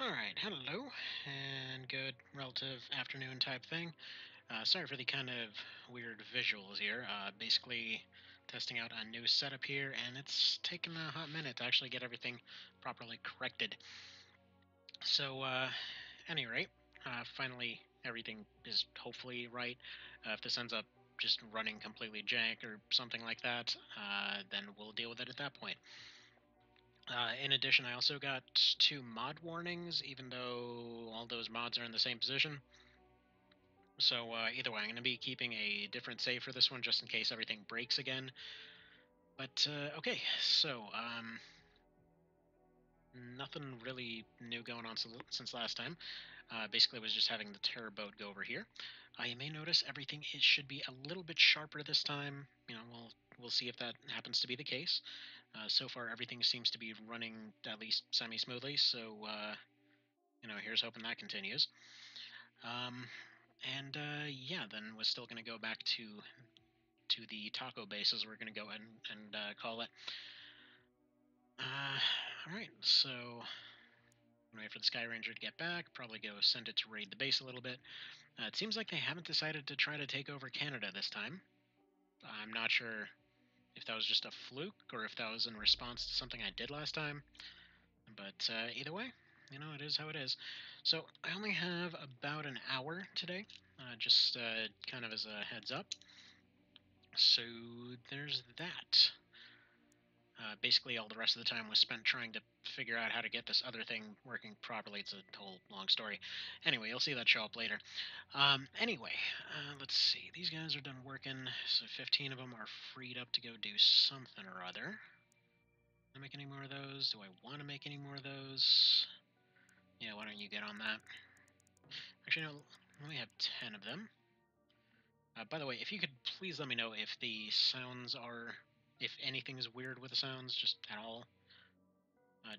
Alright, hello, and good relative afternoon type thing. Sorry for the kind of weird visuals here. Basically, testing out a new setup here, and it's taken a hot minute to actually get everything properly corrected. So, any rate, finally everything is hopefully right. If this ends up just running completely jank or something like that, then we'll deal with it at that point. In addition, I also got two mod warnings, even though all those mods are in the same position. So either way, I'm going to be keeping a different save for this one just in case everything breaks again. But okay, so nothing really new going on since last time. Basically, was just having the terror boat go over here. You may notice everything should be a little bit sharper this time. We'll see if that happens to be the case. So far, everything seems to be running at least semi smoothly. So here's hoping that continues. Um, and yeah, then we're still going to go back to the taco base, as we're going to go ahead and call it. Uh, all right, so wait for the Sky Ranger to get back. Probably go send it to raid the base a little bit. It seems like they haven't decided to try to take over Canada this time. I'm not sure if that was just a fluke or if that was in response to something I did last time. But either way, it is how it is. So I only have about an hour today, just kind of as a heads up. So there's that. Basically, all the rest of the time was spent trying to figure out how to get this other thing working properly. It's a whole long story. Anyway, you'll see that show up later. Anyway, let's see. These guys are done working, so 15 of them are freed up to go do something or other. I make any more of those? Do I want to make any more of those? Yeah, why don't you get on that? Actually, no, let me have 10 of them. By the way, if you could please let me know if the sounds are, if anything is weird with the sounds, just at all.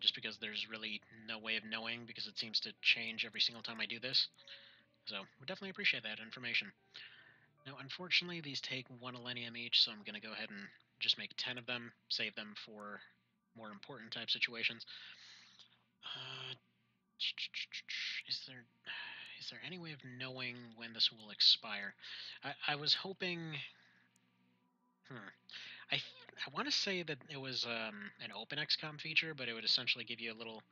Just because there's really no way of knowing, because it seems to change every single time I do this. So, we definitely appreciate that information. Now, unfortunately, these take 1 millennium each, so I'm going to go ahead and just make 10 of them, save them for more important type situations. Uh, is there is there any way of knowing when this will expire? I was hoping. Hmm. I want to say that it was an open XCOM feature, but it would essentially give you a little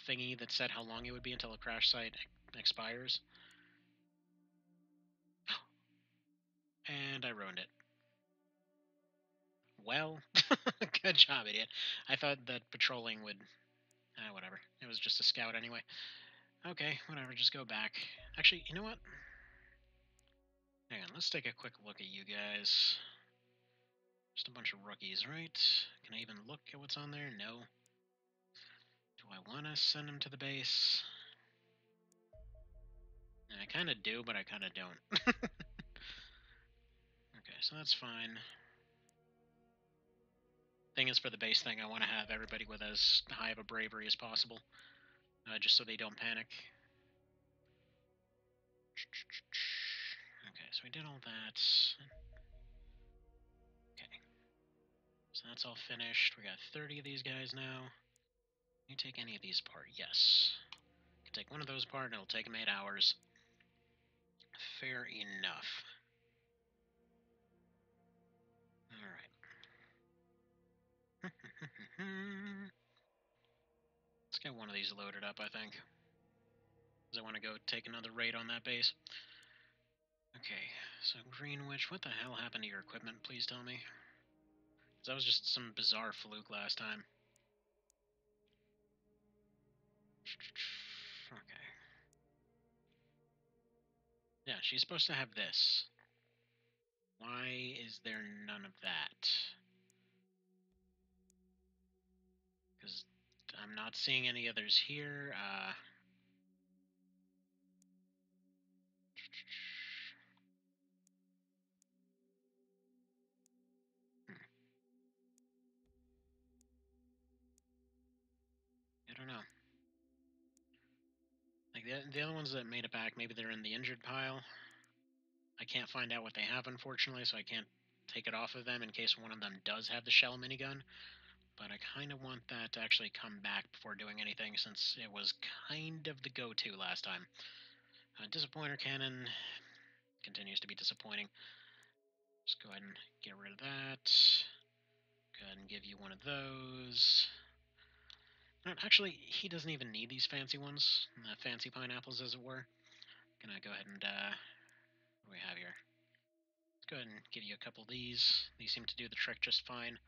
thingy that said how long it would be until a crash site expires. And I ruined it. Well, good job, idiot. I thought that patrolling would. Whatever. It was just a scout anyway. Okay, whatever, just go back. Actually, you know what? Hang on, let's take a quick look at you guys. Just a bunch of rookies, right? Can I even look at what's on there? No. Do I want to send them to the base? I kind of do, but I kind of don't. Okay, so that's fine. Thing is, for the base thing, I want to have everybody with as high of a bravery as possible, just so they don't panic. Okay, so we did all that. Okay, so that's all finished. We got 30 of these guys now. Can you take any of these apart? Yes. Can take one of those apart, and it'll take them 8 hours. Fair enough. All right. Let's get one of these loaded up, I think. Because I want to go take another raid on that base. Okay, so Greenwich, what the hell happened to your equipment? Please tell me. Because that was just some bizarre fluke last time. Okay. Yeah, she's supposed to have this. Why is there none of that? Because I'm not seeing any others here. Hmm, I don't know. Like the other ones that made it back, maybe they're in the injured pile. I can't find out what they have, unfortunately, so I can't take it off of them in case one of them does have the shell minigun. but I kind of want that to actually come back before doing anything, since it was kind of the go-to last time. Disappointer cannon continues to be disappointing. Just go ahead and get rid of that. Go ahead and give you one of those. Actually, he doesn't even need these fancy ones, fancy pineapples, as it were. Gonna go ahead and what do we have here? Let's go ahead and give you a couple of these. These seem to do the trick just fine.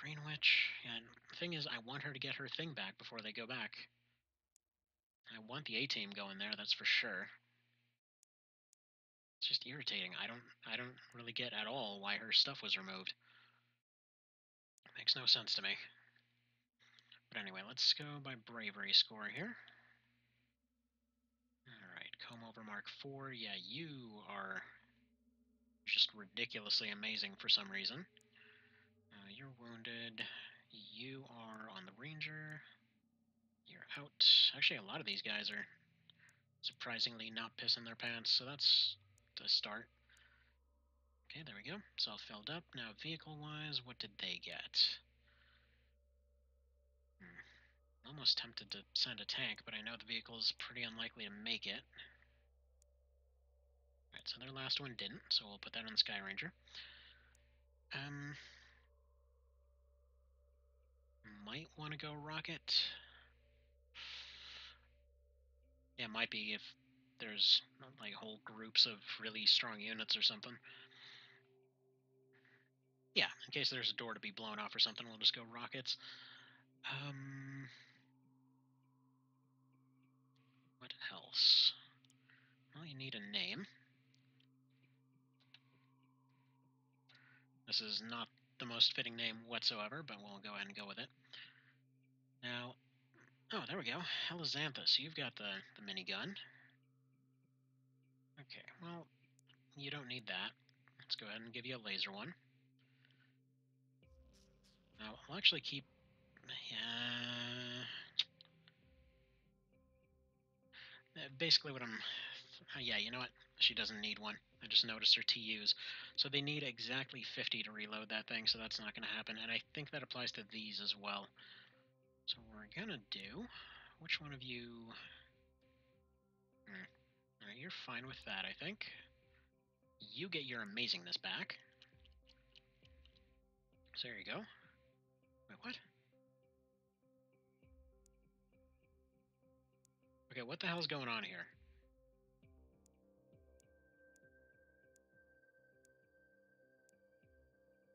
Green Witch. Yeah, and the thing is, I want her to get her thing back before they go back. I want the A-team going there, that's for sure. It's just irritating. I don't really get at all why her stuff was removed. It makes no sense to me. But anyway, let's go by bravery score here. Alright, comb over Mark 4. Yeah, you are just ridiculously amazing for some reason. You're wounded. You are on the Ranger. You're out. Actually, a lot of these guys are surprisingly not pissing their pants, so that's the start. Okay, there we go. It's all filled up. Now, vehicle-wise, what did they get? Almost tempted to send a tank, but I know the vehicle is pretty unlikely to make it. Alright, so their last one didn't, so we'll put that on the Sky Ranger. Might want to go rocket. Yeah, might be if there's like whole groups of really strong units or something. Yeah, in case there's a door to be blown off or something, we'll just go rockets. What else? Well, you need a name. This is not the most fitting name whatsoever, but we'll go ahead and go with it. Now, oh, there we go. Helizanthus, you've got the minigun. Okay, well, you don't need that. Let's go ahead and give you a laser one. Now, I'll actually keep... basically what I'm... yeah, you know what? She doesn't need one. I just noticed her TUs. So they need exactly 50 to reload that thing, so that's not going to happen. And I think that applies to these as well. So we're going to do... Which one of you... Alright, you're fine with that, I think. You get your amazingness back. So there you go. Wait, what? Okay, what the hell's going on here?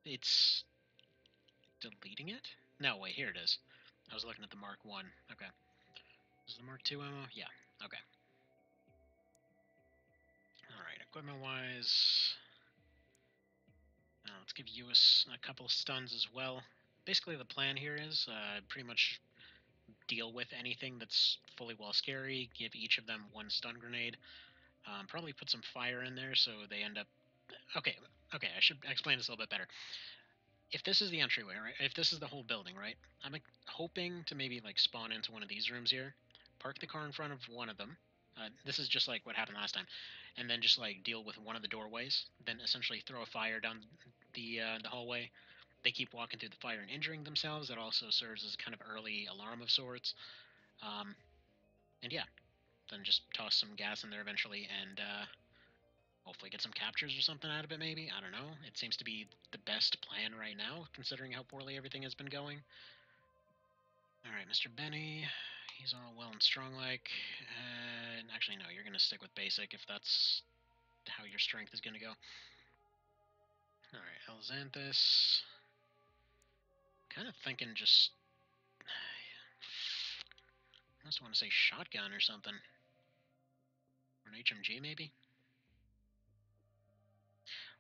It's deleting it? No, wait, here it is. I was looking at the Mark 1. Okay. Is the Mark 2 ammo? Yeah, okay. Alright, equipment-wise... let's give you a couple of stuns as well. Basically, the plan here is pretty much deal with anything that's fully well scary, give each of them one stun grenade, probably put some fire in there so they end up... Okay, I should explain this a little bit better. If this is the entryway, right? If this is the whole building, right? I'm like, hoping to maybe like spawn into one of these rooms here, park the car in front of one of them. This is just like what happened last time, and then just like deal with one of the doorways. Then essentially throw a fire down the hallway. They keep walking through the fire and injuring themselves. That also serves as kind of early alarm of sorts. And yeah, then just toss some gas in there eventually, and hopefully get some captures or something out of it, maybe. I don't know. It seems to be the best plan right now, considering how poorly everything has been going. Alright, Mr. Benny. He's all well and strong-like. Actually, no, you're going to stick with basic if that's how your strength is going to go. Alright, Elxanthus. Kind of thinking just... I just want to say shotgun or something. Or an HMG, maybe?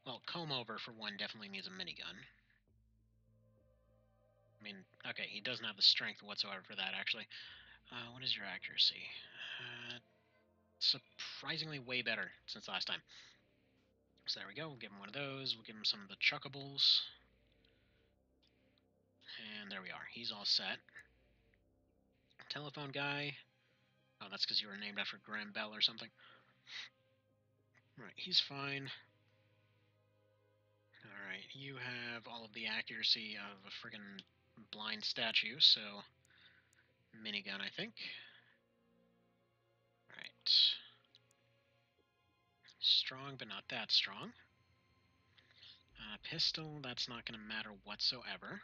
Well, comb over, for one, definitely needs a minigun. I mean, okay, he doesn't have the strength whatsoever for that, actually. What is your accuracy? Surprisingly way better since last time. So there we go. We'll give him one of those. We'll give him some of the chuckables. And there we are. He's all set. Telephone guy. Oh, that's because you were named after Graham Bell or something. Right, he's fine. Alright, you have all of the accuracy of a friggin' blind statue, so minigun, I think. Right. Strong, but not that strong. Pistol, that's not going to matter whatsoever.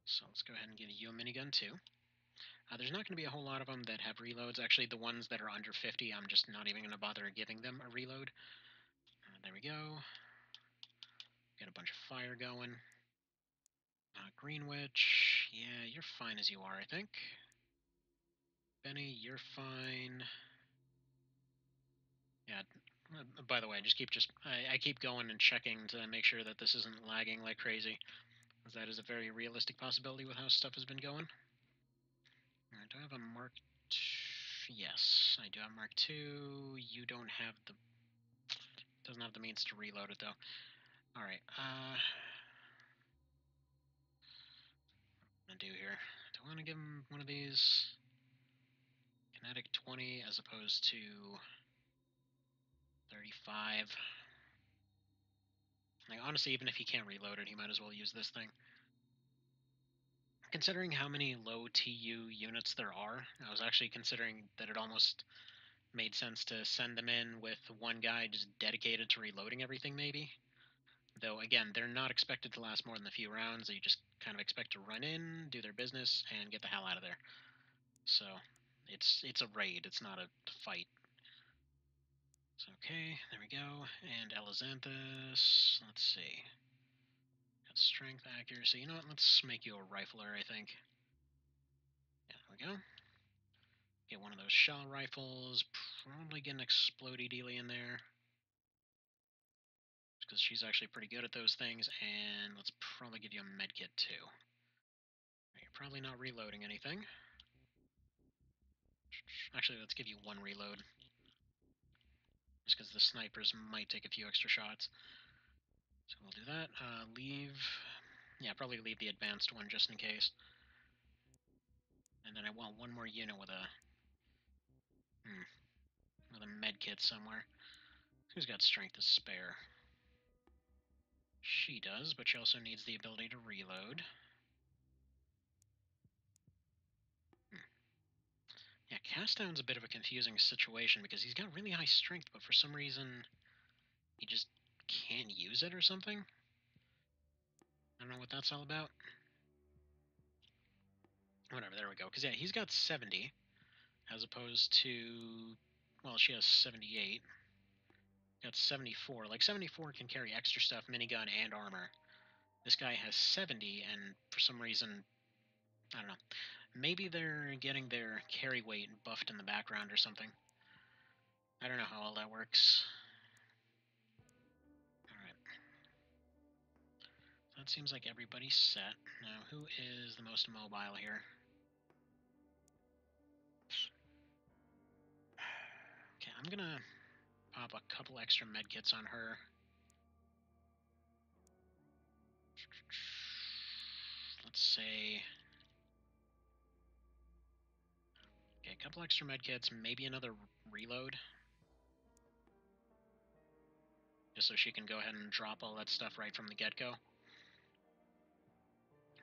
So let's go ahead and give you a minigun too. There's not going to be a whole lot of them that have reloads. Actually, the ones that are under 50, I'm just not even going to bother giving them a reload. There we go. Got a bunch of fire going. Green Witch, yeah, you're fine as you are, I think. Benny, you're fine. Yeah. By the way, I keep going and checking to make sure that this isn't lagging like crazy, because that is a very realistic possibility with how stuff has been going. Do I have a Mark? Yes, I do have Mark II. You don't have the. Doesn't have the means to reload it though. All right. What do I do here? Do I want to give him one of these? Kinetic 20 as opposed to 35. Like, honestly, even if he can't reload it, he might as well use this thing. Considering how many low TU units there are, I was actually considering that it almost made sense to send them in with one guy just dedicated to reloading everything, maybe. Though, again, they're not expected to last more than a few rounds. They just kind of expect to run in, do their business, and get the hell out of there. So, it's a raid. It's not a fight. So, okay, there we go. And Elizanthus, let's see. Got strength, accuracy. You know what? Let's make you a rifler, I think. Yeah, there we go. Get one of those shell rifles. Probably get an explodey dealy in there, because she's actually pretty good at those things. And let's probably give you a medkit too. You're probably not reloading anything. Actually, let's give you one reload, just because the snipers might take a few extra shots. So we'll do that. Yeah, probably leave the advanced one just in case. And then I want one more unit with a med kit somewhere. Who's got strength to spare? She does, but she also needs the ability to reload. Yeah, Castdown's a bit of a confusing situation because he's got really high strength, but for some reason he just can't use it or something. I don't know what that's all about. Whatever, there we go. Because, yeah, he's got 70, as opposed to, well, she has 78. Got 74. Like, 74 can carry extra stuff, minigun, and armor. This guy has 70, and for some reason, I don't know. Maybe they're getting their carry weight buffed in the background or something. I don't know how all that works. Alright. That seems like everybody's set. Now, who is the most mobile here? Okay, I'm gonna pop a couple extra medkits on her. Let's say... Okay, a couple extra medkits, maybe another reload. Just so she can go ahead and drop all that stuff right from the get-go.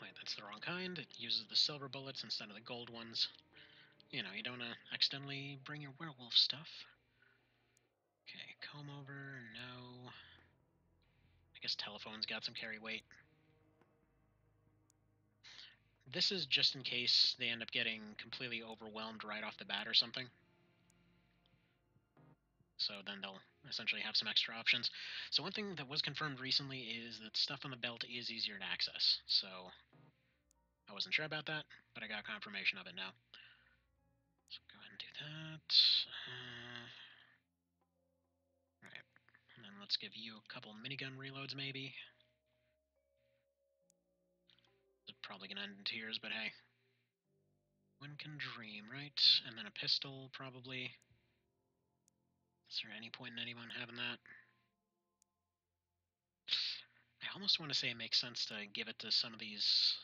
Wait, that's the wrong kind. It uses the silver bullets instead of the gold ones. You know, you don't want to accidentally bring your werewolf stuff. Okay, comb over, no. I guess telephone's got some carry weight. This is just in case they end up getting completely overwhelmed right off the bat or something. So then they'll essentially have some extra options. So one thing that was confirmed recently is that stuff on the belt is easier to access. So I wasn't sure about that, but I got confirmation of it now. So go ahead and do that. Alright. And then let's give you a couple minigun reloads maybe. It's probably gonna end in tears, but hey. One can dream, right? And then a pistol, probably. Is there any point in anyone having that? I almost want to say it makes sense to give it to some of these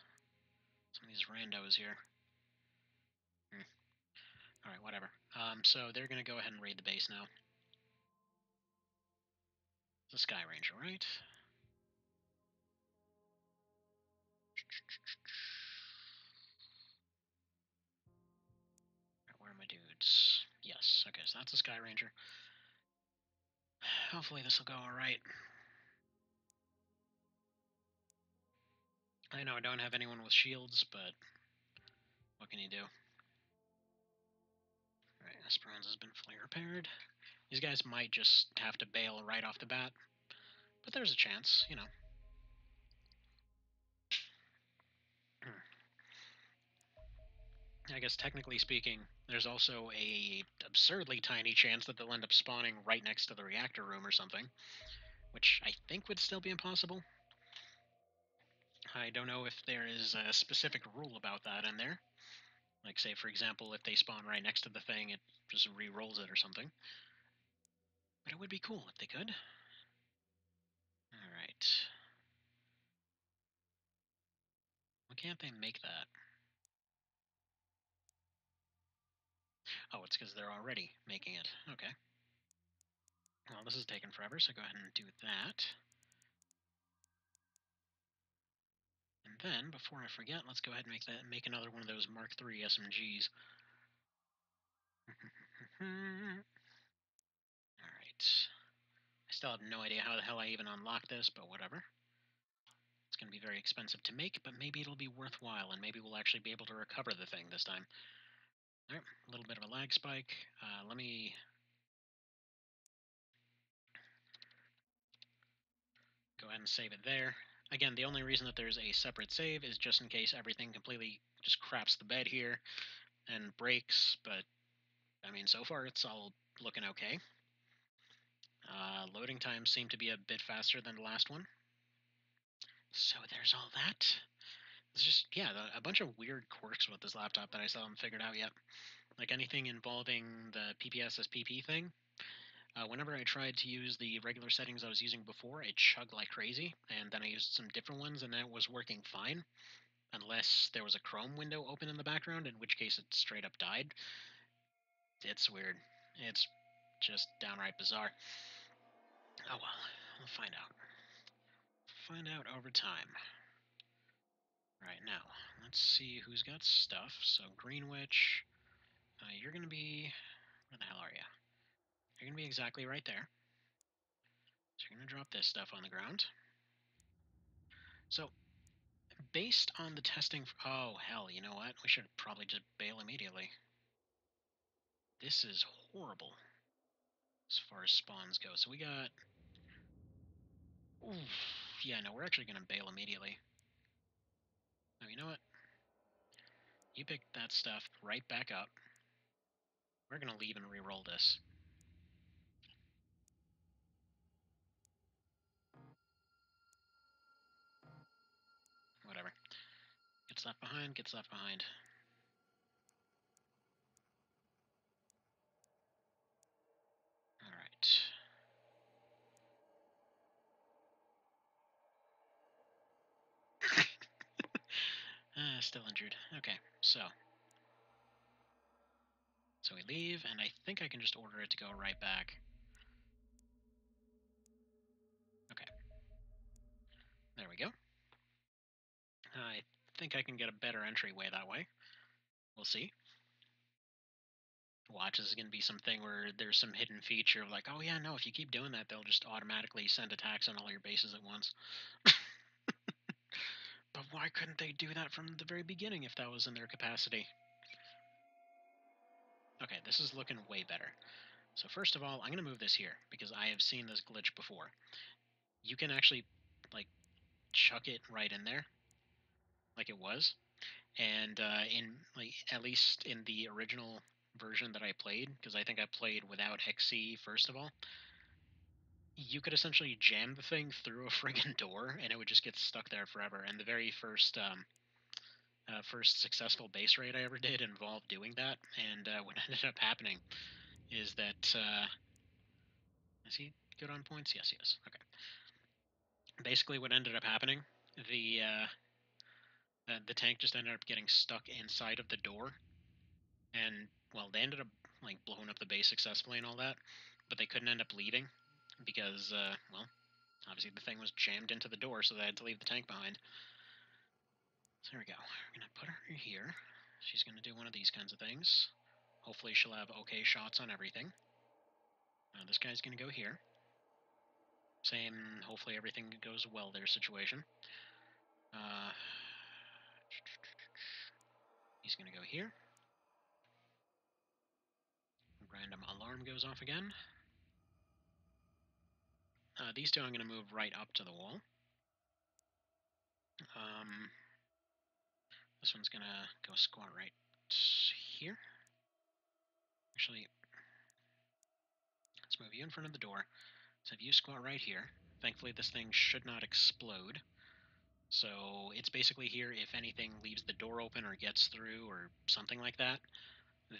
randos here. Alright, whatever. So they're gonna go ahead and raid the base now. The Sky Ranger, right? Where are my dudes? Yes. Okay, so that's a Sky Ranger. Hopefully this will go all right. I know I don't have anyone with shields, but what can you do? Alright, Esperanza's been fully repaired. These guys might just have to bail right off the bat, but there's a chance, you know. I guess technically speaking, there's also a absurdly tiny chance that they'll end up spawning right next to the reactor room or something, which I think would still be impossible. I don't know if there is a specific rule about that in there. Like, say, for example, if they spawn right next to the thing, it just re-rolls it or something. But it would be cool if they could. Alright. Why can't they make that? Oh, it's because they're already making it. Okay. Well, this is taking forever, so go ahead and do that. And then, before I forget, let's go ahead and make another one of those Mark III SMGs. Alright. I still have no idea how the hell I even unlocked this, but whatever. It's going to be very expensive to make, but maybe it'll be worthwhile, and maybe we'll actually be able to recover the thing this time. Alright, a little bit of a lag spike. Let me... go ahead and save it there. Again, the only reason that there's a separate save is just in case everything completely just craps the bed here and breaks, but, I mean, so far it's all looking okay. Loading times seem to be a bit faster than the last one. So there's all that. It's just, yeah, a bunch of weird quirks with this laptop that I still haven't figured out yet. Like anything involving the PPSSPP thing, whenever I tried to use the regular settings I was using before, it chugged like crazy, and then I used some different ones, and that was working fine, unless there was a Chrome window open in the background, in which case it straight up died. It's weird. It's just downright bizarre. Oh well, we'll find out. Find out over time. Right now, let's see who's got stuff. So Greenwich, you're gonna be... where the hell are you? You're gonna be exactly right there. So you're gonna drop this stuff on the ground. So, based on the testing... oh, hell, you know what? We should probably just bail immediately. This is horrible as far as spawns go. So we got... oof. Yeah, no, we're actually gonna bail immediately. Oh, you know what? You pick that stuff right back up. We're gonna leave and re-roll this. Whatever. Gets left behind, gets left behind. Alright. Still injured. Okay, so. So we leave, and I think I can just order it to go right back. Okay. There we go. I think I can get a better entryway that way. We'll see. Watch, this is going to be something where there's some hidden feature of like, oh yeah, no, if you keep doing that, they'll just automatically send attacks on all your bases at once. But why couldn't they do that from the very beginning if that was in their capacity? Okay, this is looking way better. So first of all, I'm going to move this here, because I have seen this glitch before. You can actually, like, chuck it right in there, like it was. And in, like, at least in the original version that I played, because I think I played without XC first of all, you could essentially jam the thing through a friggin' door, and it would just get stuck there forever. And the very first successful base raid I ever did involved doing that. And what ended up happening is that is he good on points? Yes, he is. Okay. Basically, what ended up happening, the the tank just ended up getting stuck inside of the door, and well, they ended up like blowing up the base successfully and all that, but they couldn't end up leaving because well, obviously the thing was jammed into the door, so they had to leave the tank behind. So there we go. We're going to put her here. She's going to do one of these kinds of things. Hopefully she'll have okay shots on everything. This guy's going to go here. Same, hopefully everything goes well there situation. He's going to go here. Random alarm goes off again. These two I'm going to move right up to the wall. This one's going to go squat right here. Actually, let's move you in front of the door. So if you squat right here, thankfully this thing should not explode. So it's basically here if anything leaves the door open or gets through or something like that,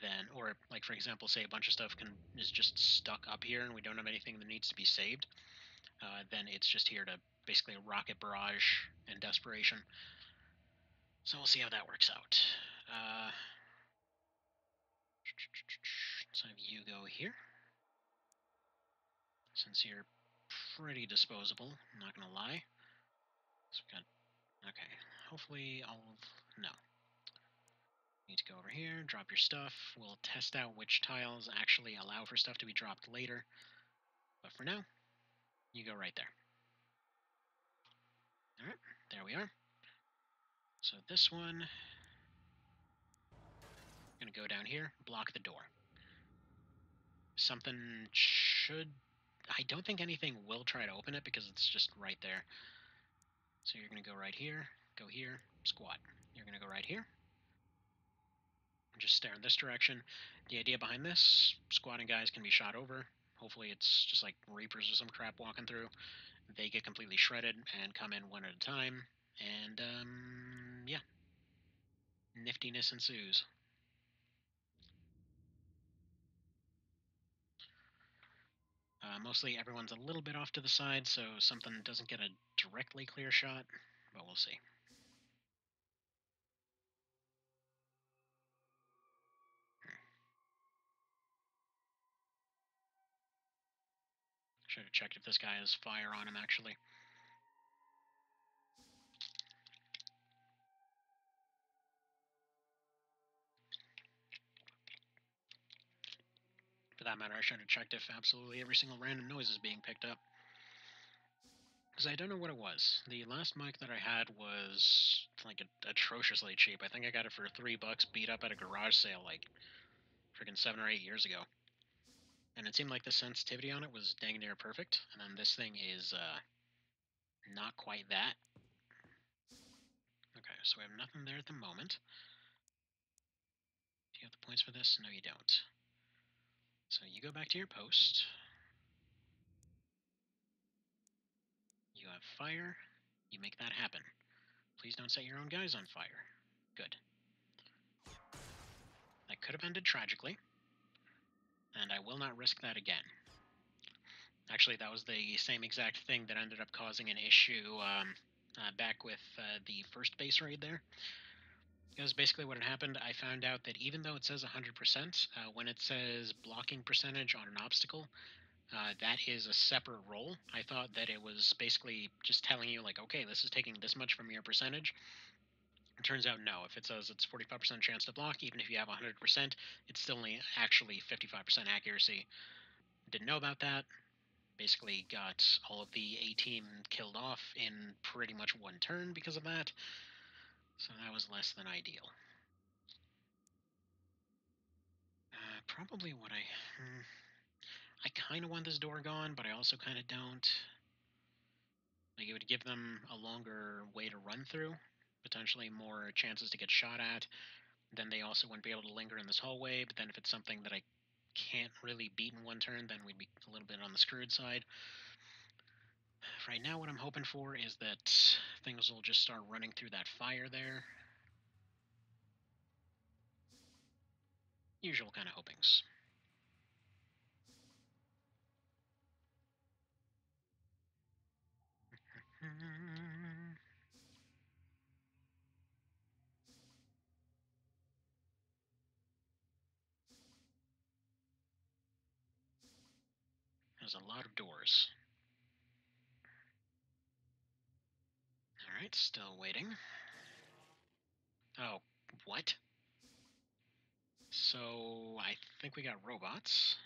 then, or like for example, say a bunch of stuff is just stuck up here and we don't have anything that needs to be saved, then it's just here to basically rocket barrage and desperation. So we'll see how that works out. So you go here. Since you're pretty disposable, I'm not gonna lie. So we got, okay, hopefully no. Need to go over here, drop your stuff. We'll test out which tiles actually allow for stuff to be dropped later. But for now, you go right there. Alright, there we are. So this one, I'm gonna go down here, block the door. Something should... I don't think anything will try to open it because it's just right there. So you're gonna go right here, go here, squat. You're gonna go right here. Just stare in this direction. The idea behind this, squatting guys can be shot over. Hopefully it's just like Reapers or some crap walking through. They get completely shredded and come in one at a time. And, yeah. Niftiness ensues. Mostly everyone's a little bit off to the side, so something doesn't get a directly clear shot, but we'll see. Should have checked if this guy has fire on him, actually. For that matter, I should have checked if absolutely every single random noise is being picked up. Because I don't know what it was. The last mic that I had was like atrociously cheap. I think I got it for $3 beat up at a garage sale like freaking 7 or 8 years ago. And it seemed like the sensitivity on it was dang near perfect. And then this thing is not quite that. Okay, so we have nothing there at the moment. Do you have the points for this? No, you don't. So you go back to your post. You have fire. You make that happen. Please don't set your own guys on fire. Good. That could have ended tragically, and I will not risk that again. Actually, that was the same exact thing that ended up causing an issue back with the first base raid there. Because basically what had happened, I found out that even though it says 100%, when it says blocking percentage on an obstacle, that is a separate roll. I thought that it was basically just telling you, like, okay, this is taking this much from your percentage. It turns out no. If it says it's 45% chance to block, even if you have 100%, it's still only actually 55% accuracy. Didn't know about that. Basically got all of the A-team killed off in pretty much one turn because of that. So that was less than ideal. Probably what I kind of want this door gone, but I also kind of don't. Like, it would give them a longer way to run through, potentially more chances to get shot at. Then they also wouldn't be able to linger in this hallway, but then if it's something that I can't really beat in one turn, then we'd be a little bit on the screwed side. Right now, what I'm hoping for is that things will just start running through that fire there. Usual kind of hopings. There's a lot of doors. Alright, still waiting. Oh, what? So I think we got robots.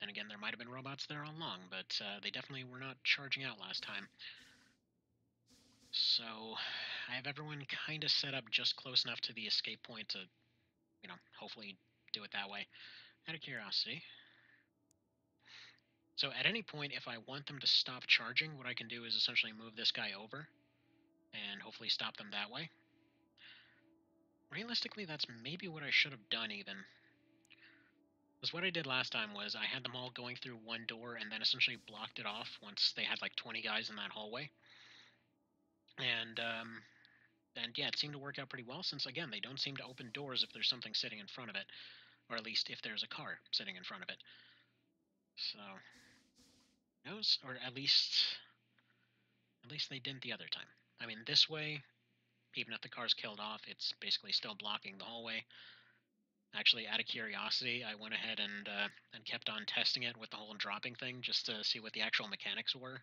And again, there might have been robots there all along, but they definitely were not charging out last time. So I have everyone kind of set up just close enough to the escape point to, hopefully do it that way. Out of curiosity. So at any point, if I want them to stop charging, what I can do is essentially move this guy over and hopefully stop them that way. Realistically, that's maybe what I should have done even. Because what I did last time was I had them all going through one door and then essentially blocked it off once they had like 20 guys in that hallway. And yeah, it seemed to work out pretty well since, again, they don't seem to open doors if there's something sitting in front of it. Or at least if there's a car sitting in front of it. So, knows, or at least they didn't the other time. I mean, this way, even if the car's killed off, it's basically still blocking the hallway. Actually, out of curiosity, I went ahead and kept on testing it with the whole dropping thing just to see what the actual mechanics were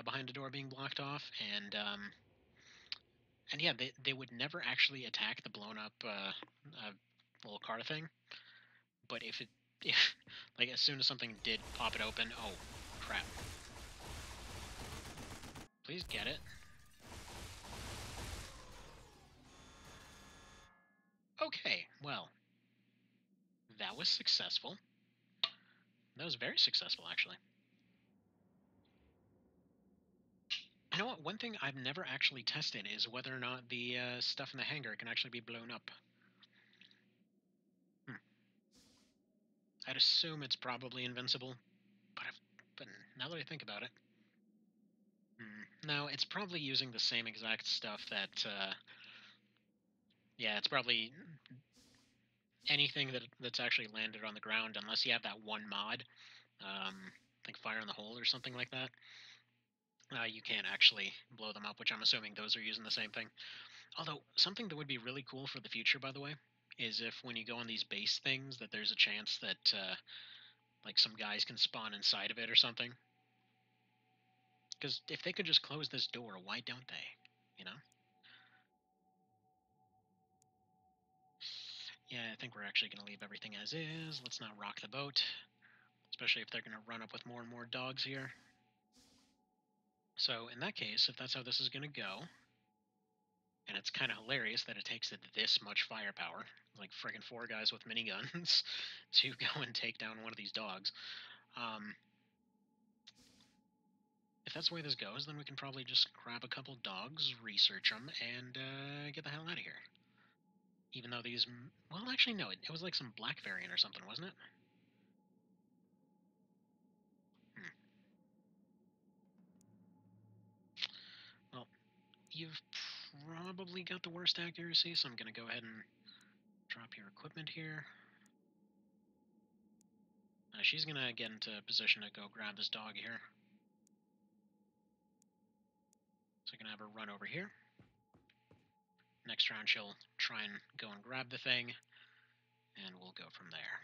behind the door being blocked off, and yeah, they would never actually attack the blown up little car thing. But if like as soon as something did pop it open, oh crap! Please get it. Okay, well, that was successful. That was very successful, actually. You know what? One thing I've never actually tested is whether or not the stuff in the hangar can actually be blown up. Hmm. I'd assume it's probably invincible, but now that I think about it, no, it's probably using the same exact stuff that. Yeah, it's probably anything that's actually landed on the ground, unless you have that one mod, like Fire in the Hole or something like that. You can't actually blow them up, which I'm assuming those are using the same thing. Although, something that would be really cool for the future, by the way, is if when you go on these base things, that there's a chance that, like, some guys can spawn inside of it or something. Because if they could just close this door, why don't they? You know? Yeah, I think we're actually going to leave everything as is. Let's not rock the boat. Especially if they're going to run up with more and more dogs here. So, in that case, if that's how this is going to go, and it's kind of hilarious that it takes it this much firepower, like friggin' 4 guys with miniguns, to go and take down one of these dogs. If that's the way this goes, then we can probably just grab a couple dogs, research them, and get the hell out of here. Even though these... Well, actually, no. It was like some black variant or something, wasn't it? Hmm. Well, you've probably got the worst accuracy, so I'm going to go ahead and drop your equipment here. She's going to get into position to go grab this dog here. So I'm going to have her run over here. Next round, she'll try and go and grab the thing, and we'll go from there.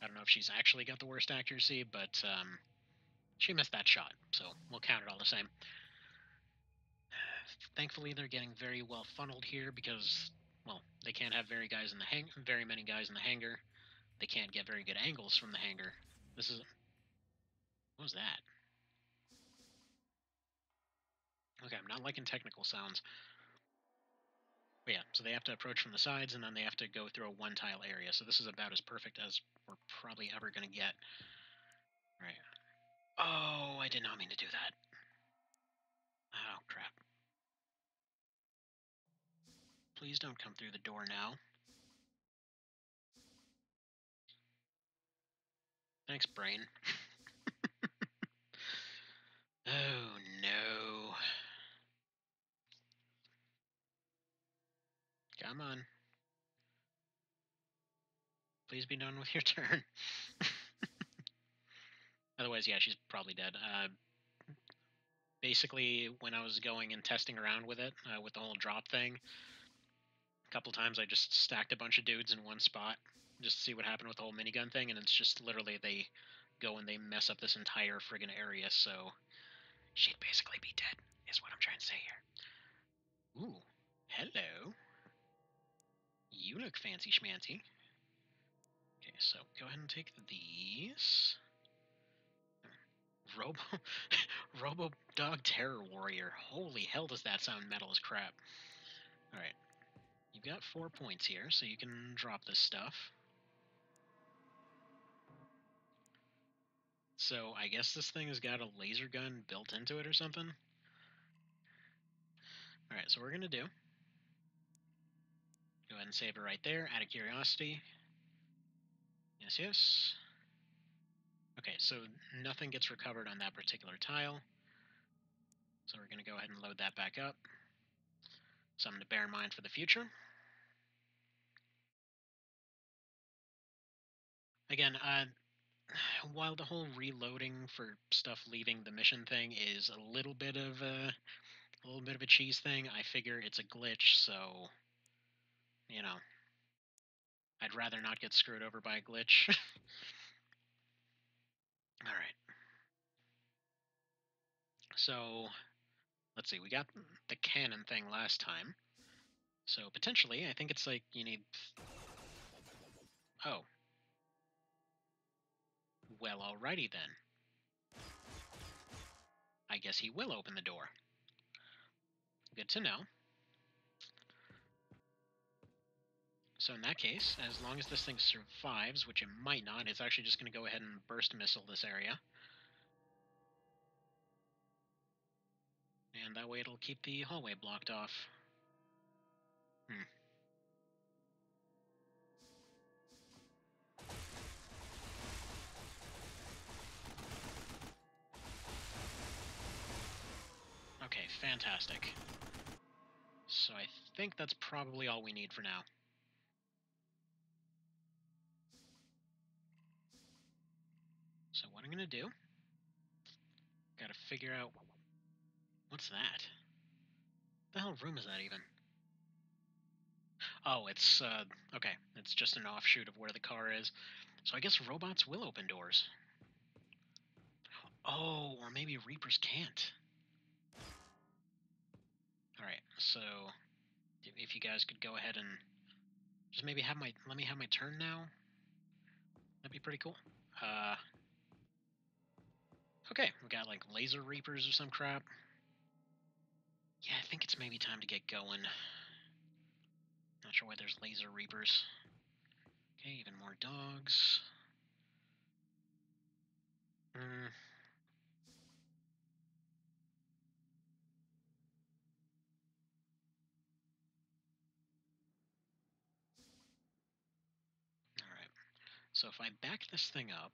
I don't know if she's actually got the worst accuracy, but she missed that shot, so we'll count it all the same. Thankfully, they're getting very well funneled here because, well, they can't have very many guys in the hangar. They can't get very good angles from the hangar. This is... What was that? Okay, I'm not liking technical sounds. But yeah, so they have to approach from the sides, and then they have to go through a one-tile area. So this is about as perfect as we're probably ever going to get. Right. Oh, I did not mean to do that. Oh, crap. Please don't come through the door now. Thanks, brain. Oh, no. Come on. Please be done with your turn. Otherwise, yeah, she's probably dead. Basically, when I was going and testing around with it, with the whole drop thing, a couple times I just stacked a bunch of dudes in one spot, just to see what happened with the whole minigun thing, and it's just literally they go and they mess up this entire friggin' area, so she'd basically be dead, is what I'm trying to say here. Ooh, hello. You look fancy schmancy. Okay, so go ahead and take these. Robo Robo Dog Terror Warrior. Holy hell, does that sound metal as crap. Alright. You've got 4 points here, so you can drop this stuff. So I guess this thing has got a laser gun built into it or something. Alright, so what we're gonna do, go ahead and save it right there, out of curiosity. Yes, yes. Okay, so nothing gets recovered on that particular tile. So we're gonna go ahead and load that back up. Something to bear in mind for the future. Again, while the whole reloading for stuff leaving the mission thing is a little bit of a cheese thing, I figure it's a glitch, so you know, I'd rather not get screwed over by a glitch. All right. So let's see. We got the cannon thing last time, so potentially, I think it's like you need. Oh, well, alrighty then. I guess he will open the door. Good to know. So in that case, as long as this thing survives, which it might not, it's actually just going to go ahead and burst missile this area. And that way it'll keep the hallway blocked off. Okay, fantastic. So I think that's probably all we need for now. So what I'm going to do, got to figure out, what's that? The hell room is that even? Oh, it's, okay, it's just an offshoot of where the car is. So I guess robots will open doors. Oh, or maybe Reapers can't. Alright, so if you guys could go ahead and just maybe let me have my turn now. That'd be pretty cool. Okay, we got like laser Reapers or some crap. Yeah, I think it's maybe time to get going. Not sure why there's laser Reapers. Okay, even more dogs. Hmm. Alright, so if I back this thing up,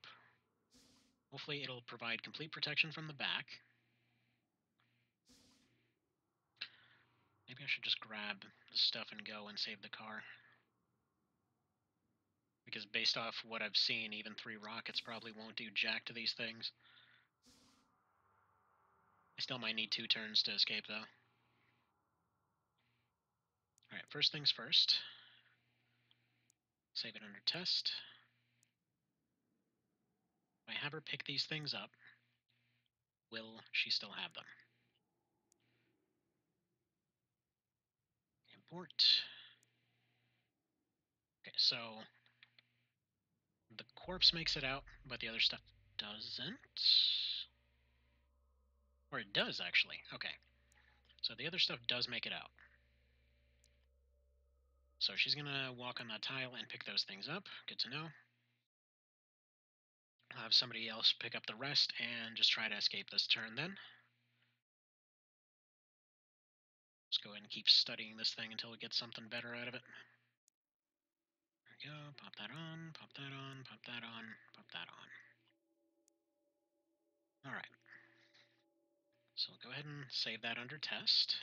hopefully it'll provide complete protection from the back. Maybe I should just grab the stuff and go and save the car. Because based off what I've seen, even 3 rockets probably won't do jack to these things. I still might need 2 turns to escape, though. Alright, first things first. Save it under test. If I have her pick these things up, will she still have them? Import. Okay, so the corpse makes it out, but the other stuff doesn't. Or it does, actually. Okay. So the other stuff does make it out. So she's going to walk on that tile and pick those things up. Good to know. I'll have somebody else pick up the rest and just try to escape this turn then. Let's go ahead and keep studying this thing until we get something better out of it. There we go. Pop that on, pop that on, pop that on, pop that on. Alright. So we'll go ahead and save that under test.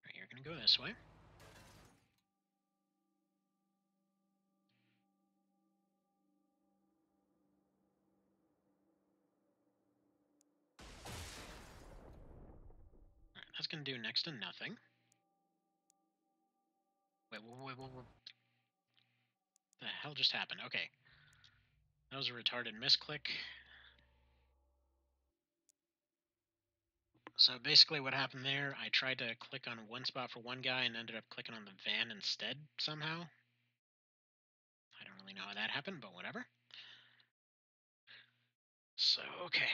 Alright, you're going to go this way. Alright, that's going to do next to nothing. what the hell just happened? Okay. That was a retarded misclick. So basically what happened there, I tried to click on one spot for one guy and ended up clicking on the van instead somehow. I don't really know how that happened, but whatever. So, okay.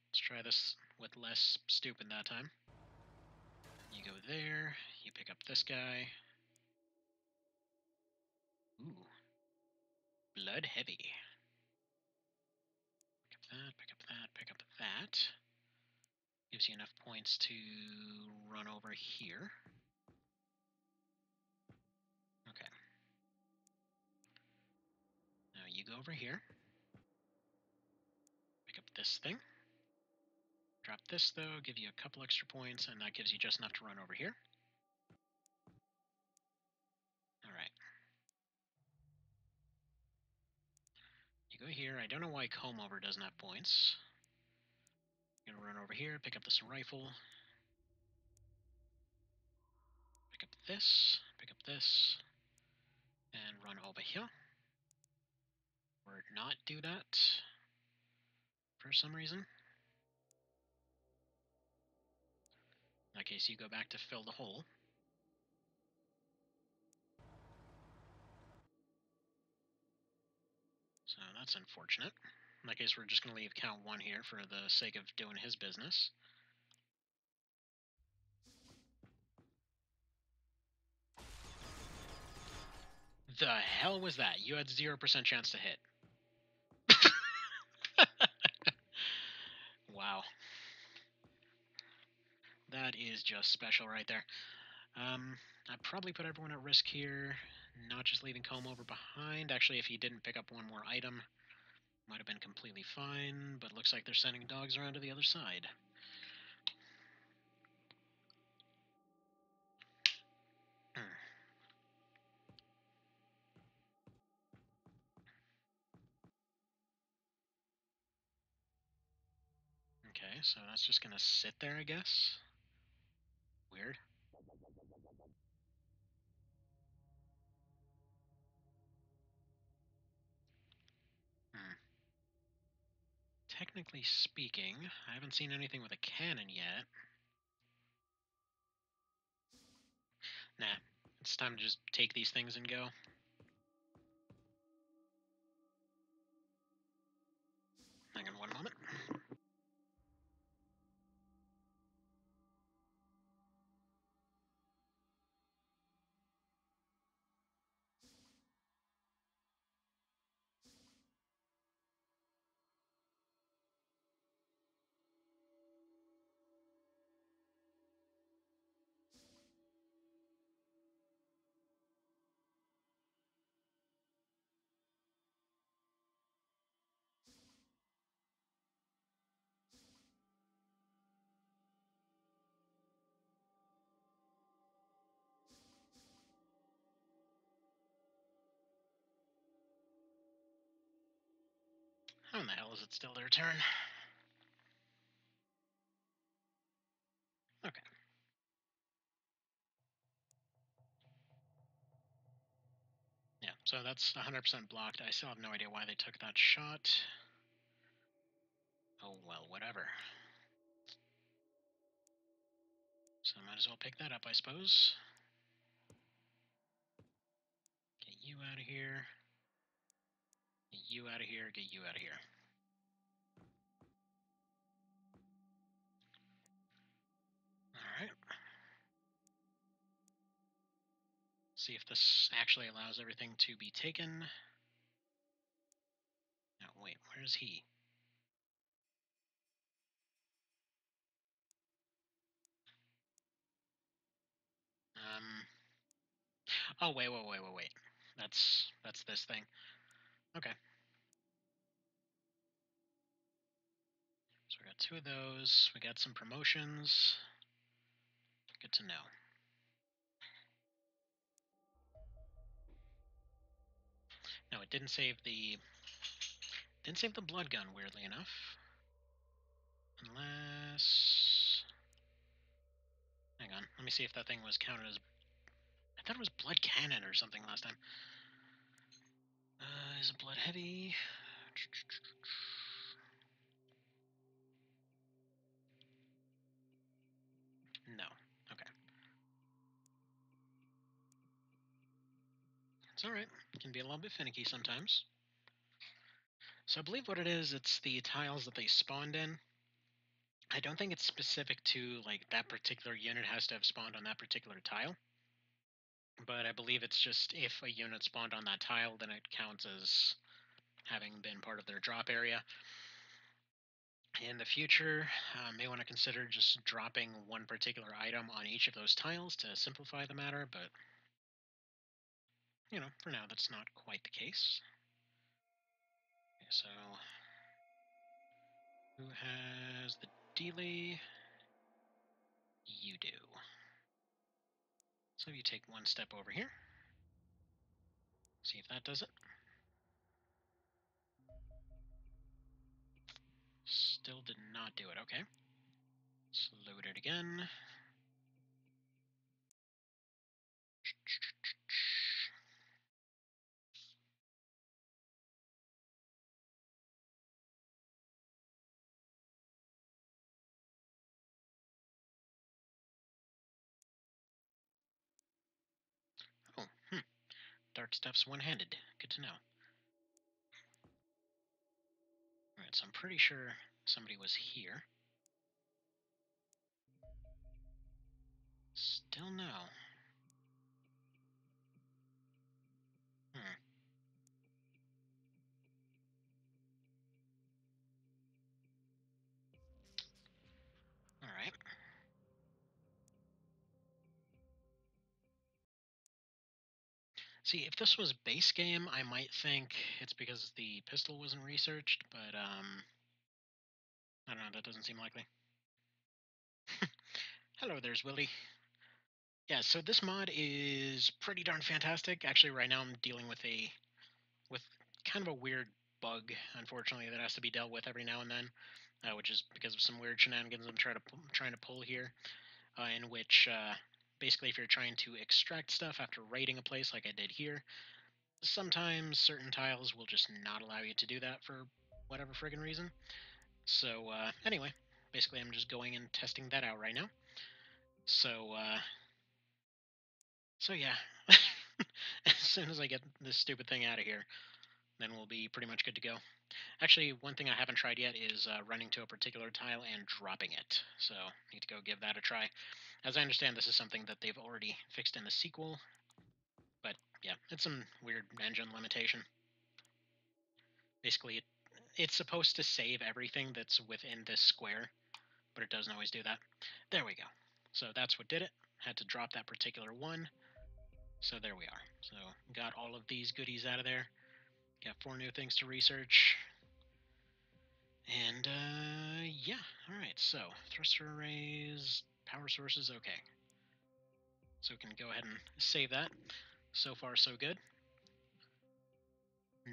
Let's try this with less stupid that time. You go there, you pick up this guy. Ooh. Blood heavy. Pick up that, pick up that, pick up that. Gives you enough points to run over here. Okay. Now you go over here. Pick up this thing. Drop this, though, give you a couple extra points, and that gives you just enough to run over here. Alright. You go here. I don't know why comb over doesn't have points. You're gonna run over here, pick up this rifle. Pick up this, and run over here. Or not do that for some reason. In that case, you go back to fill the hole. So that's unfortunate. In that case, we're just going to leave count 1 here for the sake of doing his business. The hell was that? You had 0% chance to hit. Wow. That is just special right there. I'd probably put everyone at risk here, not just leaving comb over behind. Actually, if he didn't pick up one more item, might have been completely fine, but looks like they're sending dogs around to the other side. Okay, so that's just gonna sit there, I guess. Weird. Hmm. Technically speaking, I haven't seen anything with a cannon yet. Nah, it's time to just take these things and go. Hang on one moment. How in the hell is it still their turn? Okay. Yeah, so that's 100% blocked. I still have no idea why they took that shot. Oh, well, whatever. So I might as well pick that up, I suppose. Get you out of here. Get you out of here. Get you out of here. Alright. See if this actually allows everything to be taken. No, wait, where is he? Oh, wait. That's this thing. Okay. So we got 2 of those. We got some promotions. Good to know. No, it didn't save the blood gun, weirdly enough. Unless Hang on. Let me see if that thing was counted as... I thought it was blood cannon or something last time. Is it blood heavy? No. Okay. It's alright. It can be a little bit finicky sometimes. So I believe what it is, it's the tiles that they spawned in. I don't think it's specific to, like, that particular unit has to have spawned on that particular tile. But I believe it's just if a unit spawned on that tile, then it counts as having been part of their drop area. In the future, may want to consider just dropping one particular item on each of those tiles to simplify the matter, but, you know, for now that's not quite the case. Okay, so, who has the delay? You do. So you take one step over here. See if that does it. Still did not do it. Okay. Let's load it again. Oh, Dark stuff's one-handed. Good to know. Alright, so I'm pretty sure somebody was here. Still no. Alright. See, if this was base game, I might think it's because the pistol wasn't researched, but, I don't know, that doesn't seem likely. Hello there's Willie. Yeah, so this mod is pretty darn fantastic. Actually, right now I'm dealing with with kind of a weird bug, unfortunately, that has to be dealt with every now and then, which is because of some weird shenanigans I'm trying to pull here, in which basically if you're trying to extract stuff after raiding a place like I did here, sometimes certain tiles will just not allow you to do that for whatever friggin' reason. So anyway, basically I'm just going and testing that out right now. So so yeah, as soon as I get this stupid thing out of here, then we'll be pretty much good to go. Actually, one thing I haven't tried yet is running to a particular tile and dropping it. So need to go give that a try. As I understand, this is something that they've already fixed in the sequel. But yeah, it's some weird engine limitation. Basically, it's supposed to save everything that's within this square, but it doesn't always do that. There we go. So that's what did it. Had to drop that particular one. So there we are. So got all of these goodies out of there. Got 4 new things to research. And yeah, all right. So thruster arrays, power sources, okay. So we can go ahead and save that. So far, so good.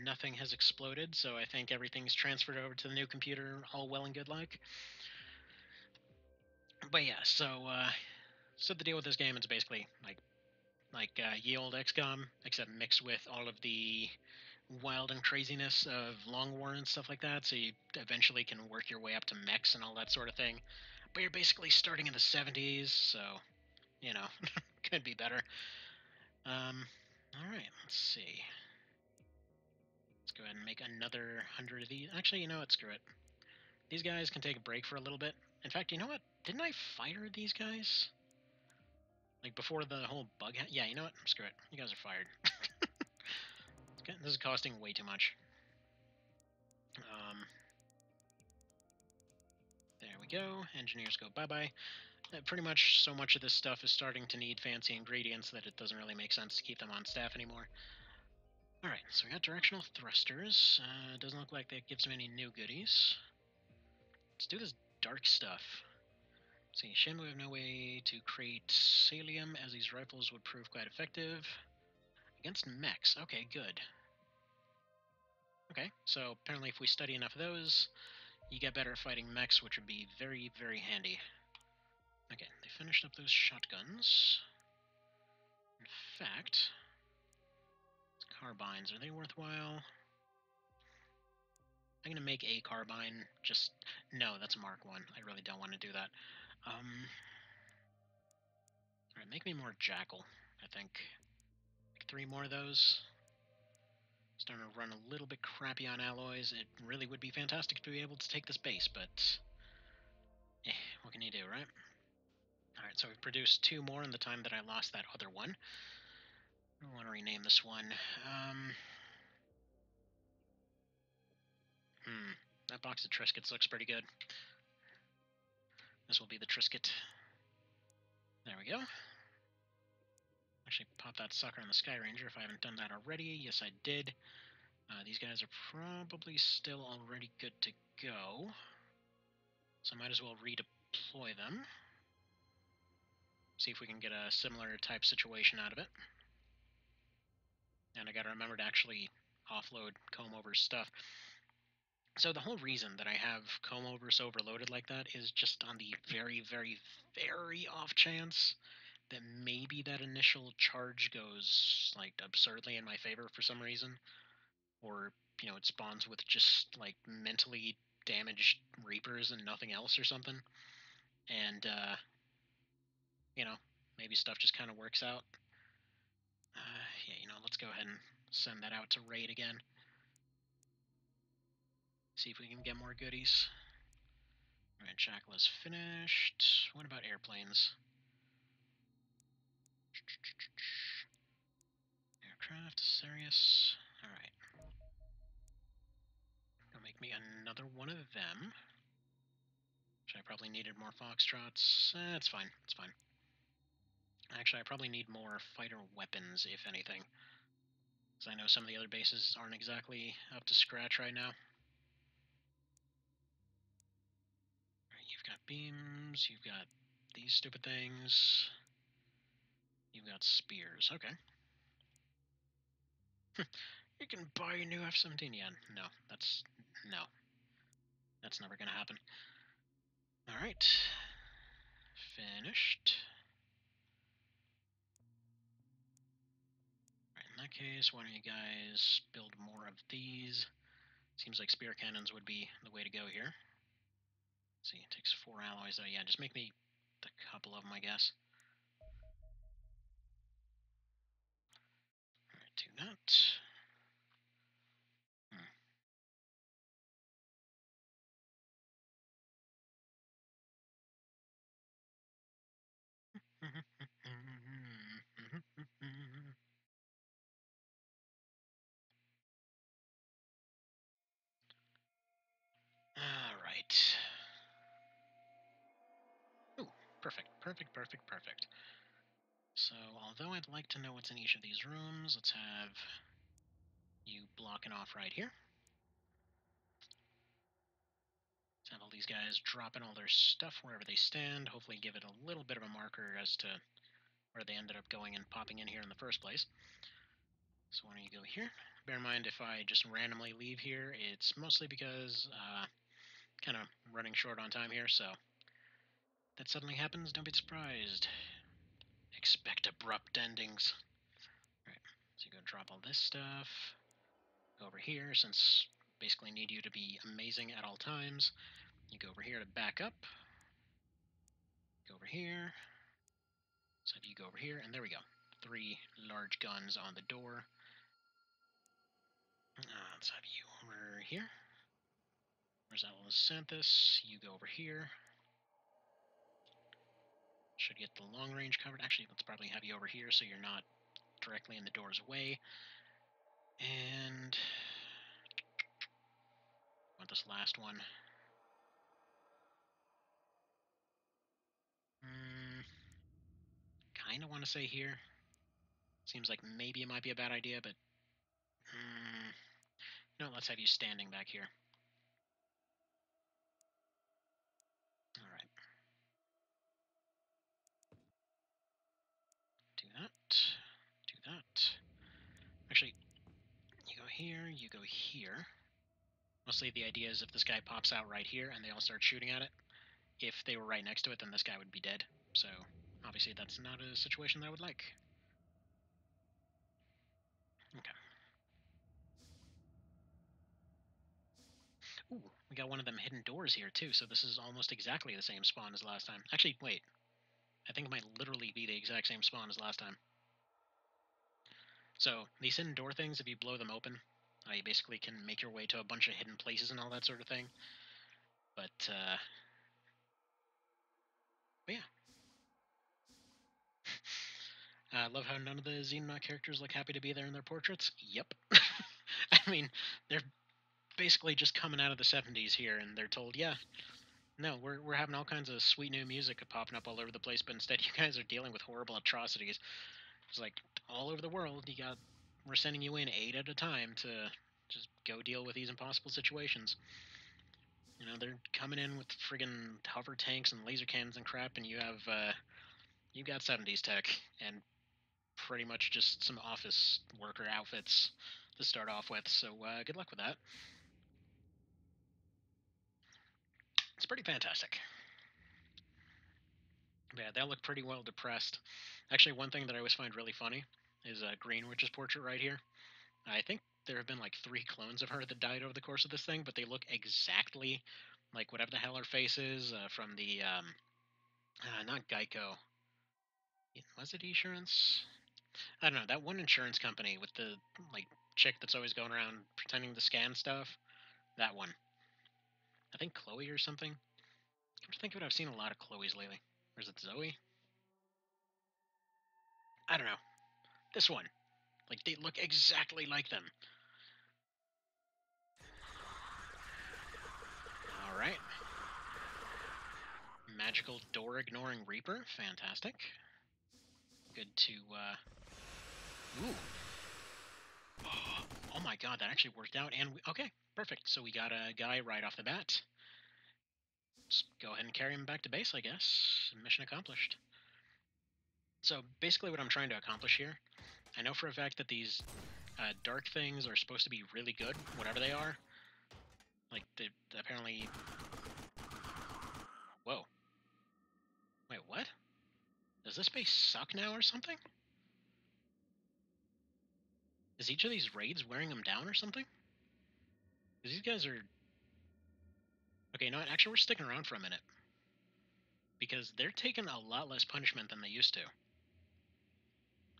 Nothing has exploded, so I think everything's transferred over to the new computer, all well and good like. But yeah, so the deal with this game is basically like ye old XCOM, except mixed with all of the wild and craziness of Long War and stuff like that. So you eventually can work your way up to mechs and all that sort of thing. But you're basically starting in the 70s, so you know, could be better. All right, let's see. Let's go ahead and make another 100 of these. Actually, you know what? Screw it. These guys can take a break for a little bit. In fact, you know what? Didn't I fire these guys? Like before the whole bug? Yeah, you know what? Screw it. You guys are fired. This is costing way too much. There we go. Engineers go bye-bye. Pretty much so much of this stuff is starting to need fancy ingredients that it doesn't really make sense to keep them on staff anymore. Alright, so we got directional thrusters. Doesn't look like that gives them any new goodies. Let's do this dark stuff. See, shame we have no way to create Salium, as these rifles would prove quite effective. Against mechs, okay, good. Okay, so apparently if we study enough of those, you get better at fighting mechs, which would be very, very handy. Okay, they finished up those shotguns. In fact, carbines, are they worthwhile? I'm gonna make a carbine. Just no, that's a Mark 1. I really don't want to do that. Alright, make me more Jackal, I think. Like 3 more of those. Starting to run a little bit crappy on alloys. It really would be fantastic to be able to take this base, but what can you do, right? Alright, so we've produced 2 more in the time that I lost that other one. I want to rename this one. That box of Triscuits looks pretty good. This will be the Triscuit. There we go. Actually, pop that sucker on the Sky Ranger if I haven't done that already. Yes, I did. These guys are probably still already good to go. So I might as well redeploy them. See if we can get a similar type situation out of it. And I gotta remember to actually offload comb over stuff. So the whole reason that I have comb overs overloaded like that is just on the very, very, very off chance that maybe that initial charge goes like absurdly in my favor for some reason, or it spawns with just like mentally damaged reapers and nothing else or something, and maybe stuff just kind of works out. Yeah, let's go ahead and send that out to raid again. See if we can get more goodies. Alright, Jackal is finished. What about airplanes? Aircraft, serious. Alright. Gonna make me another one of them. Which I probably needed more Foxtrots. It's fine. It's fine. Actually, I probably need more fighter weapons, if anything. Because I know some of the other bases aren't exactly up to scratch right now. Right, you've got beams, you've got these stupid things. You've got spears. Okay. You can buy a new F-17. Yeah, no. That's never gonna happen. Alright. Finished. Right, in that case, why don't you guys build more of these? Seems like spear cannons would be the way to go here. Let's see, it takes 4 alloys though. Yeah, just make me a couple of them, I guess. Alright, do that. Alright. Ooh, perfect, perfect, perfect, perfect. So, although I'd like to know what's in each of these rooms, let's have you blocking off right here. Let's have all these guys dropping all their stuff wherever they stand, hopefully give it a little bit of a marker as to where they ended up going and popping in here in the first place. So why don't you go here? Bear in mind, if I just randomly leave here, it's mostly because kind of running short on time here, so that suddenly happens, don't be surprised. Expect abrupt endings. Alright, so you go drop all this stuff. Go over here, since basically need you to be amazing at all times. You go over here to back up. Go over here. So if you go over here, and there we go. 3 large guns on the door. Let's have you over here. Where's Santhus? You go over here. Should get the long range covered. Actually, let's probably have you over here so you're not directly in the door's way. And want this last one. Kind of want to say here. Seems like maybe it might be a bad idea, but no, let's have you standing back here. Alright. Do that. Do that. Actually, you go here, you go here. Mostly the idea is if this guy pops out right here and they all start shooting at it, if they were right next to it, then this guy would be dead. So obviously that's not a situation that I would like. Okay. Ooh, we got one of them hidden doors here too, so this is almost exactly the same spawn as last time. Actually, wait. I think it might literally be the exact same spawn as last time. So these hidden door things, if you blow them open, you basically can make your way to a bunch of hidden places and all that sort of thing. But yeah. I love how none of the Xenomorph characters look happy to be there in their portraits. Yep. I mean, they're basically just coming out of the 70s here, and they're told, yeah, no, we're having all kinds of sweet new music popping up all over the place, but instead you guys are dealing with horrible atrocities. It's like all over the world, we're sending you in 8 at a time to just go deal with these impossible situations. You know, they're coming in with friggin' hover tanks and laser cannons and crap, and you got 70s tech and pretty much just some office worker outfits to start off with. So good luck with that. It's pretty fantastic. Yeah, they look pretty well depressed. Actually, one thing that I always find really funny is Greenwitch's portrait right here. I think there have been like 3 clones of her that died over the course of this thing, but they look exactly like whatever the hell her face is from the not Geico. Was it Insurance? I don't know, that one insurance company with the like chick that's always going around pretending to scan stuff. That one. I think Chloe or something. Come to think of it, I've seen a lot of Chloe's lately. Or is it Zoe? I don't know. This one. Like, they look exactly like them. Alright. Magical door ignoring Reaper. Fantastic. Good to, Ooh. Oh my god, that actually worked out. And, okay, perfect. So we got a guy right off the bat. Just go ahead and carry him back to base, I guess. Mission accomplished. So, basically what I'm trying to accomplish here, I know for a fact that these dark things are supposed to be really good, whatever they are. Like, they apparently... Whoa. Wait, what? Does this base suck now or something? Is each of these raids wearing them down or something? Because these guys are... Okay, no, actually, we're sticking around for a minute. Because they're taking a lot less punishment than they used to.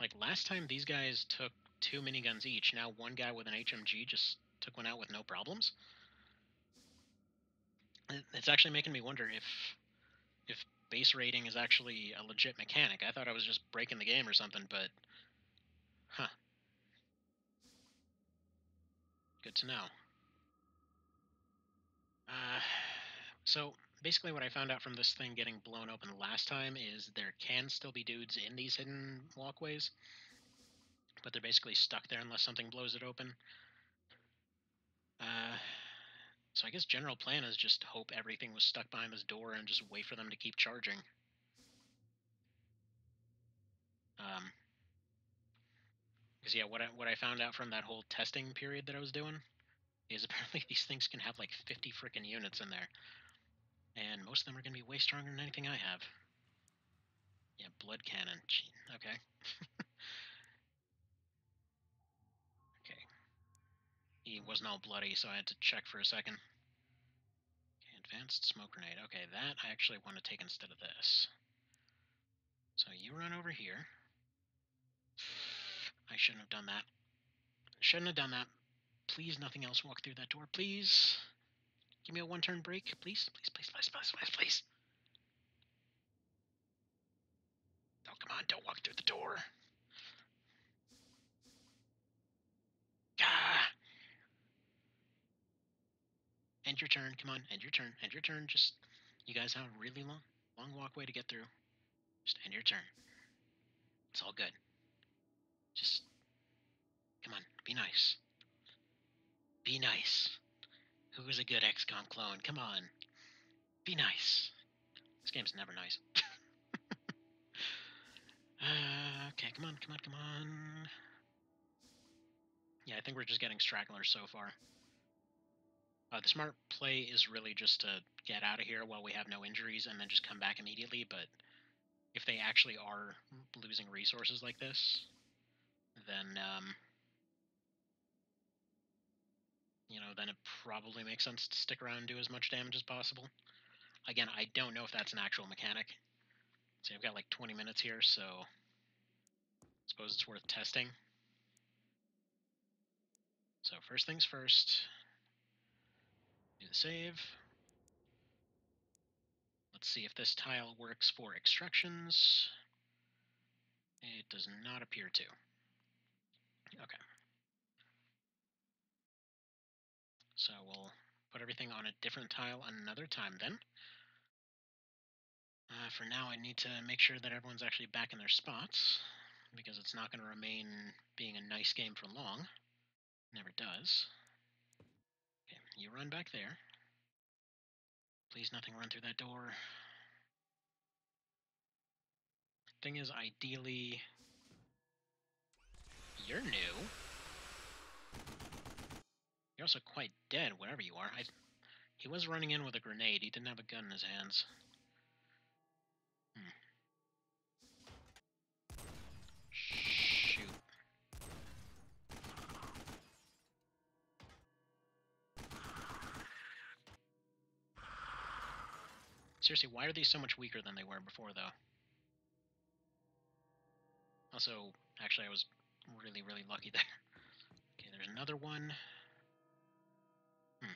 Like, last time these guys took 2 miniguns each. Now one guy with an HMG just took one out with no problems. It's actually making me wonder if base raiding is actually a legit mechanic. I thought I was just breaking the game or something, but... Huh. Good to know. So basically what I found out from this thing getting blown open last time is there can still be dudes in these hidden walkways, but they're basically stuck there unless something blows it open. Uh, so I guess general plan is just hope everything was stuck behind this door and just wait for them to keep charging. Because yeah, what I found out from that whole testing period that I was doing is apparently these things can have like 50 freaking units in there, and most of them are going to be way stronger than anything I have. Yeah, blood cannon. Gee, okay. Okay. He wasn't all bloody, so I had to check for a second. Okay, advanced smoke grenade. Okay, that I actually want to take instead of this. So you run over here. I shouldn't have done that. Shouldn't have done that. Please, nothing else walk through that door. Please. Give me a 1-turn break. Please, please, please, please, please, please, please. Oh, come on. Don't walk through the door. Ah. End your turn. Come on. End your turn. End your turn. Just, you guys have a really long walkway to get through. Just end your turn. It's all good. Just, come on. Be nice. Be nice. Who is a good XCOM clone? Come on. Be nice. This game's never nice. Okay, come on, come on, come on. Yeah, I think we're just getting stragglers so far. The smart play is really just to get out of here while we have no injuries and then just come back immediately, but if they actually are losing resources like this, then then it probably makes sense to stick around and do as much damage as possible. Again, I don't know if that's an actual mechanic. See, I've got like 20 minutes here, so I suppose it's worth testing. So first things first, do the save. Let's see if this tile works for extractions. It does not appear to. Okay. So we'll put everything on a different tile another time then. For now, I need to make sure that everyone's actually back in their spots, because it's not going to remain being a nice game for long. Never does. Okay, you run back there. Please nothing run through that door. Thing is, ideally, you're new. You're also quite dead, wherever you are. He was running in with a grenade. He didn't have a gun in his hands. Shoot. Seriously, why are these so much weaker than they were before, though? Also, actually, I was really, really lucky there. Okay, there's another one.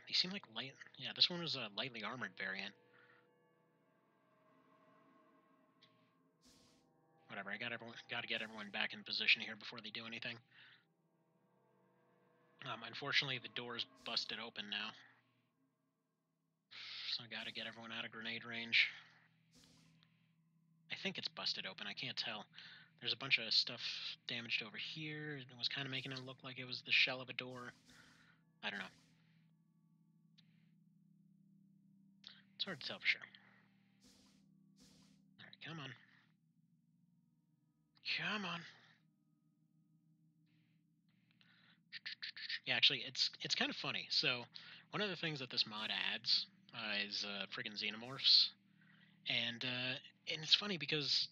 These seem like light... Yeah, this one was a lightly armored variant. Whatever, I gotta get everyone back in position here before they do anything. Unfortunately, the door's busted open now. So I gotta get everyone out of grenade range. I think it's busted open, I can't tell. There's a bunch of stuff damaged over here. It was kind of making it look like it was the shell of a door. I don't know. It's hard to tell for sure. Alright, come on. Come on. Yeah, actually, it's kind of funny. So, one of the things that this mod adds is friggin' xenomorphs. And it's funny because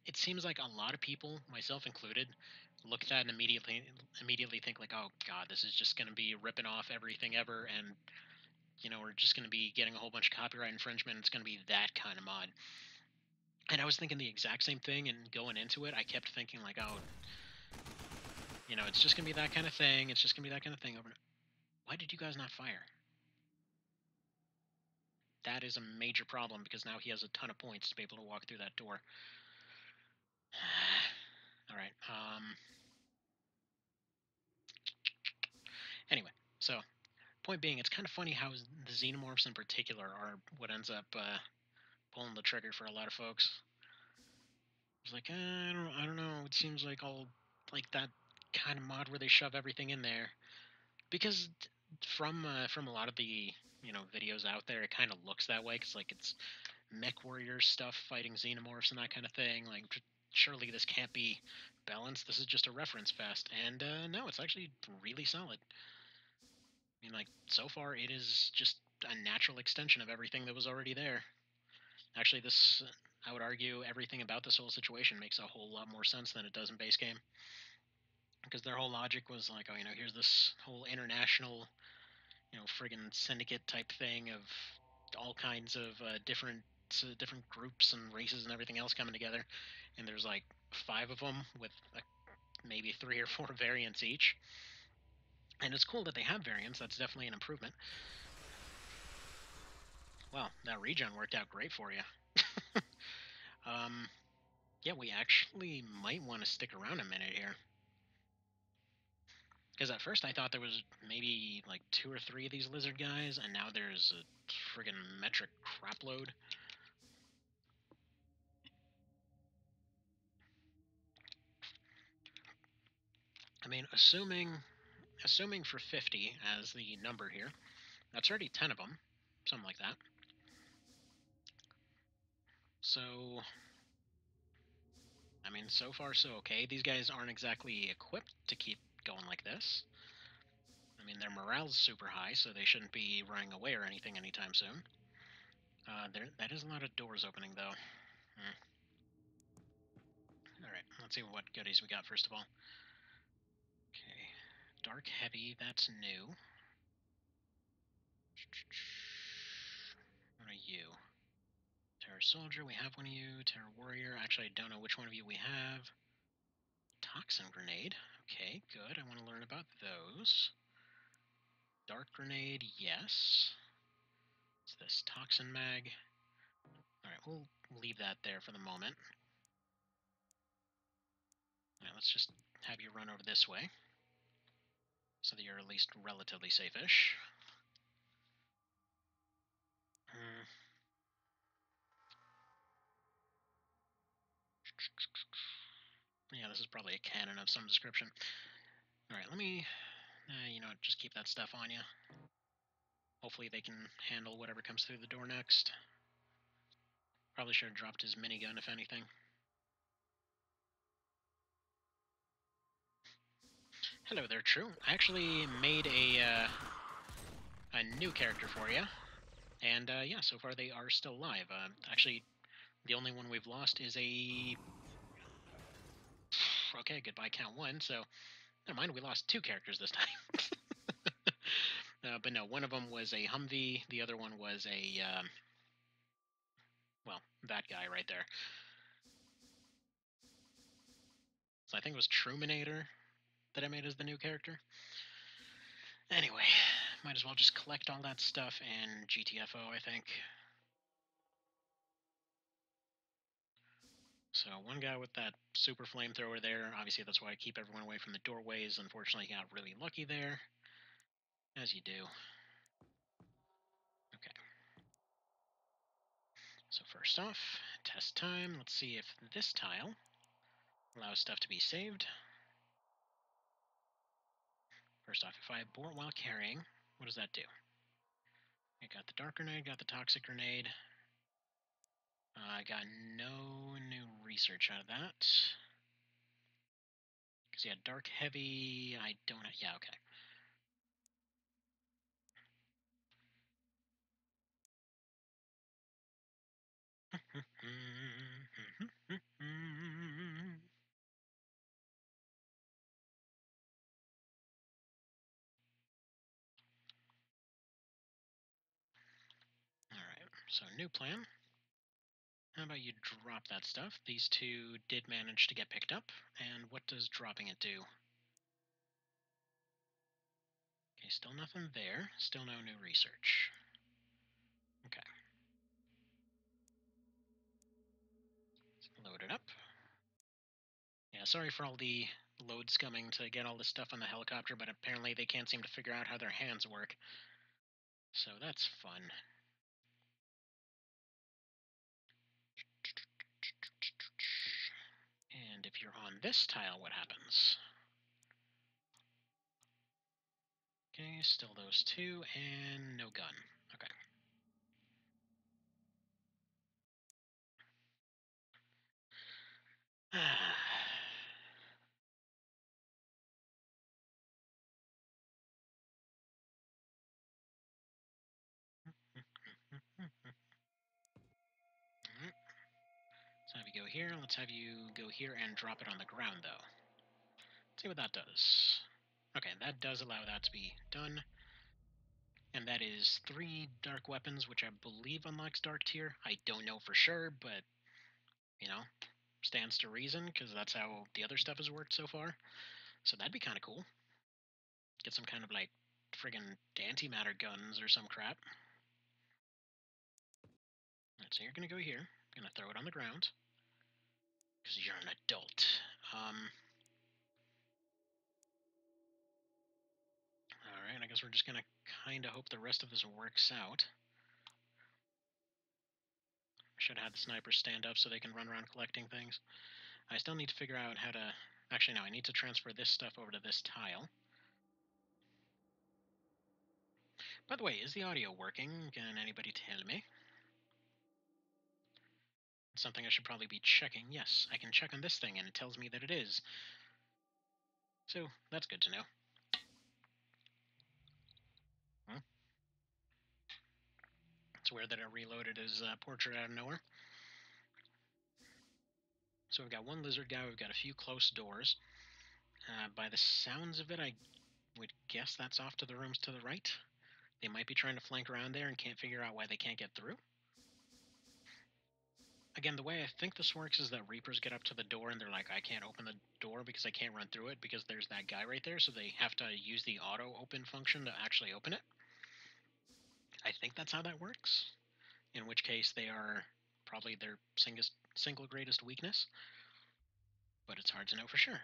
it seems like a lot of people, myself included, look at that and immediately think like, oh god, this is just going to be ripping off everything ever, and we're just going to be getting a whole bunch of copyright infringement. It's going to be that kind of mod. And I was thinking the exact same thing, and going into it, I kept thinking like, oh, it's just going to be that kind of thing. It's just going to be that kind of thing over. Why did you guys not fire? That is a major problem, because now he has a ton of points to be able to walk through that door. All right. Anyway, so point being, it's kind of funny how the xenomorphs in particular are what ends up pulling the trigger for a lot of folks. It's like, I don't know. It seems like all like that kind of mod where they shove everything in there, because from a lot of the videos out there, it kind of looks that way. Cause like it's mech warrior stuff fighting xenomorphs and that kind of thing. Like surely this can't be balanced. This is just a reference fest, and no, it's actually really solid. I mean, like, so far, it is just a natural extension of everything that was already there. Actually, I would argue, everything about this whole situation makes a whole lot more sense than it does in base game. Because their whole logic was like, oh, here's this whole international, friggin' syndicate type thing of all kinds of different groups and races and everything else coming together. And there's like 5 of them with maybe 3 or 4 variants each. And it's cool that they have variants. That's definitely an improvement. Well, that regen worked out great for you. Yeah, we actually might want to stick around a minute here. Because at first I thought there was maybe like 2 or 3 of these lizard guys, and now there's a friggin' metric crapload. I mean, assuming for 50 as the number here, that's already 10 of them, something like that. So, I mean, so far so okay. These guys aren't exactly equipped to keep going like this. I mean, their morale's super high, so they shouldn't be running away or anything anytime soon. That is a lot of doors opening, though. let's see what goodies we got first of all. Okay, dark heavy, that's new. What are you? Terror Soldier, we have one of you. Terror Warrior, actually I don't know which one of you we have. Toxin Grenade, okay, good. I want to learn about those. Dark Grenade, yes. What's this? Toxin Mag. Alright, we'll leave that there for the moment. Alright, let's just have you run over this way, so that you're at least relatively safe-ish. Yeah, this is probably a cannon of some description. Alright, let me, you know, just keep that stuff on you. Hopefully they can handle whatever comes through the door next. Probably should have dropped his minigun, if anything. Hello there, True. I actually made a new character for you. And, yeah, so far they are still alive. Actually, the only one we've lost is a... Okay, goodbye, count one, so... Never mind, we lost two characters this time. But no, one of them was a Humvee, the other one was a, well, that guy right there. So I think it was Truminator that I made as the new character. Anyway, might as well just collect all that stuff and GTFO, I think. So one guy with that super flamethrower there, obviously that's why I keep everyone away from the doorways. Unfortunately, he got really lucky there, as you do. Okay. So first off, test time. Let's see if this tile allows stuff to be saved. First off, if I abort while carrying, what does that do? I got the dark grenade, got the toxic grenade. I got no new research out of that. Because, yeah, dark heavy, I don't... Yeah, okay. Alright, so new plan. How about you drop that stuff? These two did manage to get picked up, and what does dropping it do? Okay, still nothing there. Still no new research. Okay. Load it up. Yeah, sorry for all the loads coming to get all this stuff on the helicopter, but apparently they can't seem to figure out how their hands work. So that's fun. And if you're on this tile, what happens? Okay, still those two, and no gun. Okay. Let's have you go here. Let's have you go here and drop it on the ground, though. Let's see what that does. Okay, that does allow that to be done. And that is 3 dark weapons, which I believe unlocks dark tier. I don't know for sure, but, you know, stands to reason, because that's how the other stuff has worked so far. So that'd be kind of cool. Get some kind of, like, friggin' antimatter guns or some crap. Alright, so you're gonna go here. I'm gonna throw it on the ground. Because you're an adult. Alright, I guess we're just gonna kind of hope the rest of this works out. Should have had the snipers stand up so they can run around collecting things. I still need to figure out how to... Actually, no, I need to transfer this stuff over to this tile. By the way, is the audio working? Can anybody tell me? It's something I should probably be checking. Yes, I can check on this thing, and it tells me that it is. So, that's good to know. It's weird that it reloaded his portrait out of nowhere. So we've got one lizard guy, we've got a few close doors. By the sounds of it, I would guess that's off to the rooms to the right. They might be trying to flank around there and can't figure out why they can't get through. Again, the way I think this works is that Reapers get up to the door and they're like, I can't open the door because I can't run through it because there's that guy right there, so they have to use the auto open function to actually open it. I think that's how that works, in which case they are probably their single greatest weakness, but it's hard to know for sure.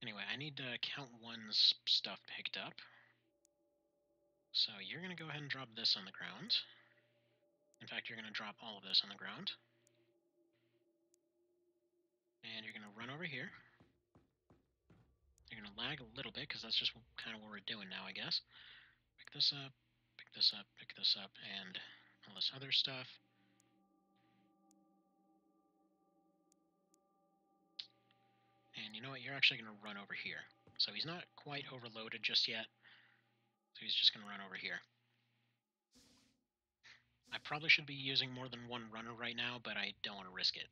Anyway, I need to count one's stuff picked up. So you're going to go ahead and drop this on the ground. In fact, you're going to drop all of this on the ground. And you're going to run over here. You're going to lag a little bit because that's just kind of what we're doing now, I guess. Pick this up, pick this up, pick this up, and all this other stuff. And you know what? You're actually going to run over here. So he's not quite overloaded just yet. So he's just going to run over here. I probably should be using more than one runner right now, but I don't want to risk it.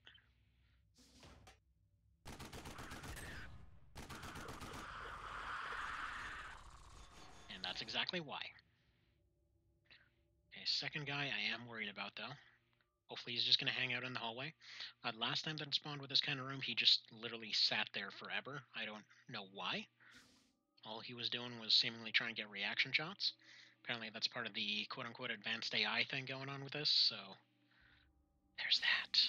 And that's exactly why. Okay, second guy I am worried about, though. Hopefully he's just going to hang out in the hallway. Last time that it spawned with this kind of room, he just literally sat there forever. I don't know why. All he was doing was seemingly trying to get reaction shots. Apparently that's part of the quote-unquote advanced AI thing going on with this, so there's that.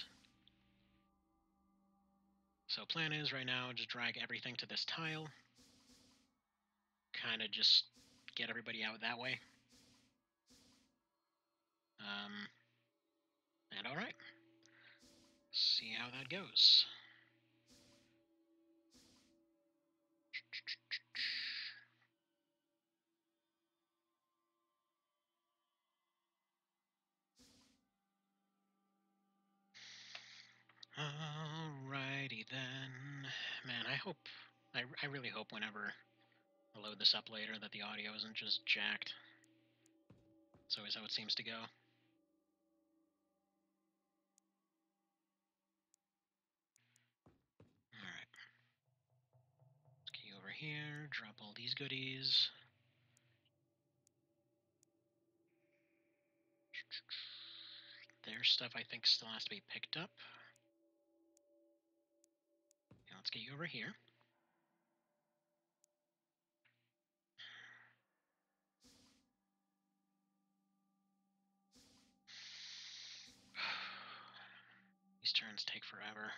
So plan is right now, just drag everything to this tile. Kind of just get everybody out that way. And alright. See how that goes. Alrighty then. Man, I really hope whenever I load this up later that the audio isn't just jacked. It's always how it seems to go. Alright. Let's get you over here, drop all these goodies. Their stuff I think still has to be picked up. Now let's get you over here. These turns take forever.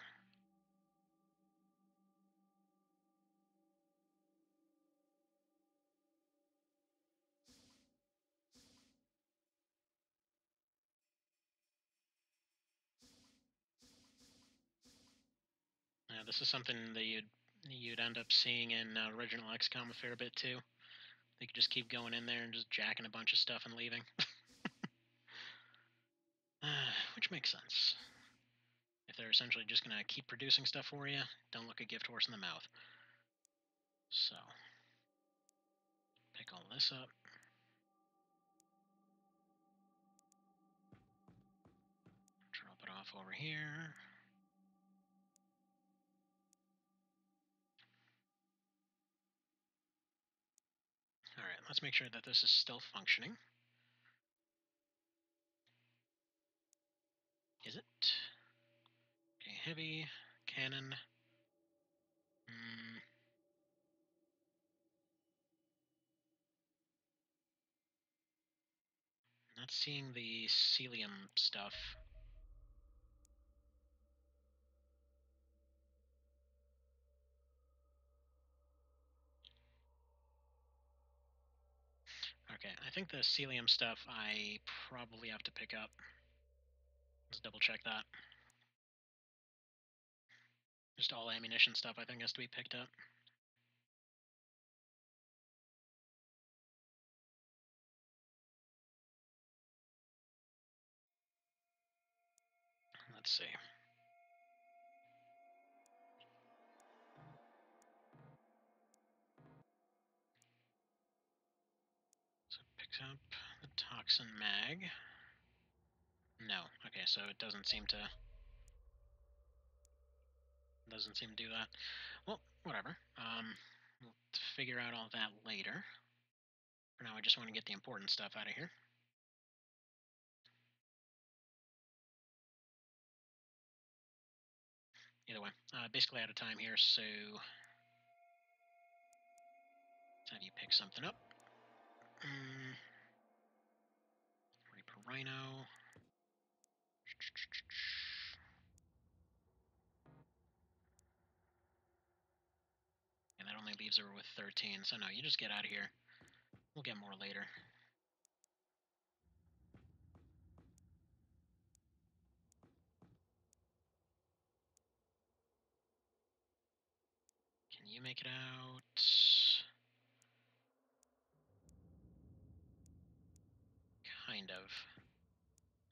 This is something that you'd end up seeing in original XCOM a fair bit too. They could just keep going in there and just jacking a bunch of stuff and leaving. Which makes sense. If they're essentially just going to keep producing stuff for you, don't look a gift horse in the mouth. So, pick all this up. Drop it off over here. Alright, let's make sure that this is still functioning. Is it? Okay, heavy, cannon. Not seeing the celium stuff. Okay, I think the celium stuff I probably have to pick up. Let's double check that. Just all ammunition stuff I think has to be picked up. Let's see. So it picks up the toxin mag. No. Okay, so it doesn't seem to... Doesn't seem to do that. Well, whatever. We'll figure out all that later. For now, I just want to get the important stuff out of here. Either way, basically out of time here, so let's have you pick something up. Reaper Rhino. And that only leaves her with 13, so no, you just get out of here. We'll get more later. Can you make it out? Kind of.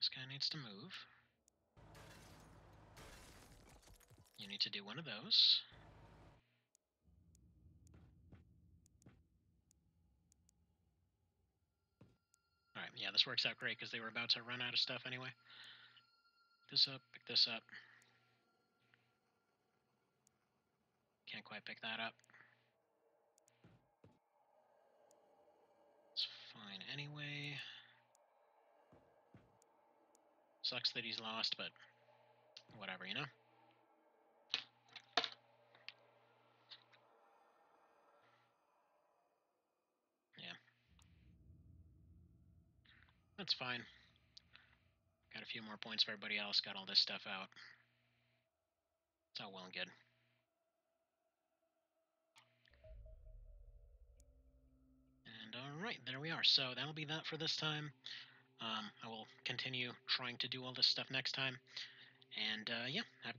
This guy needs to move. You need to do one of those. Alright, yeah, this works out great because they were about to run out of stuff anyway. Pick this up, pick this up. Can't quite pick that up. It's fine anyway. Sucks that he's lost, but whatever, you know? Yeah. That's fine. Got a few more points for everybody else, got all this stuff out. It's all well and good. And alright, there we are. So that'll be that for this time. I will continue trying to do all this stuff next time. And yeah, have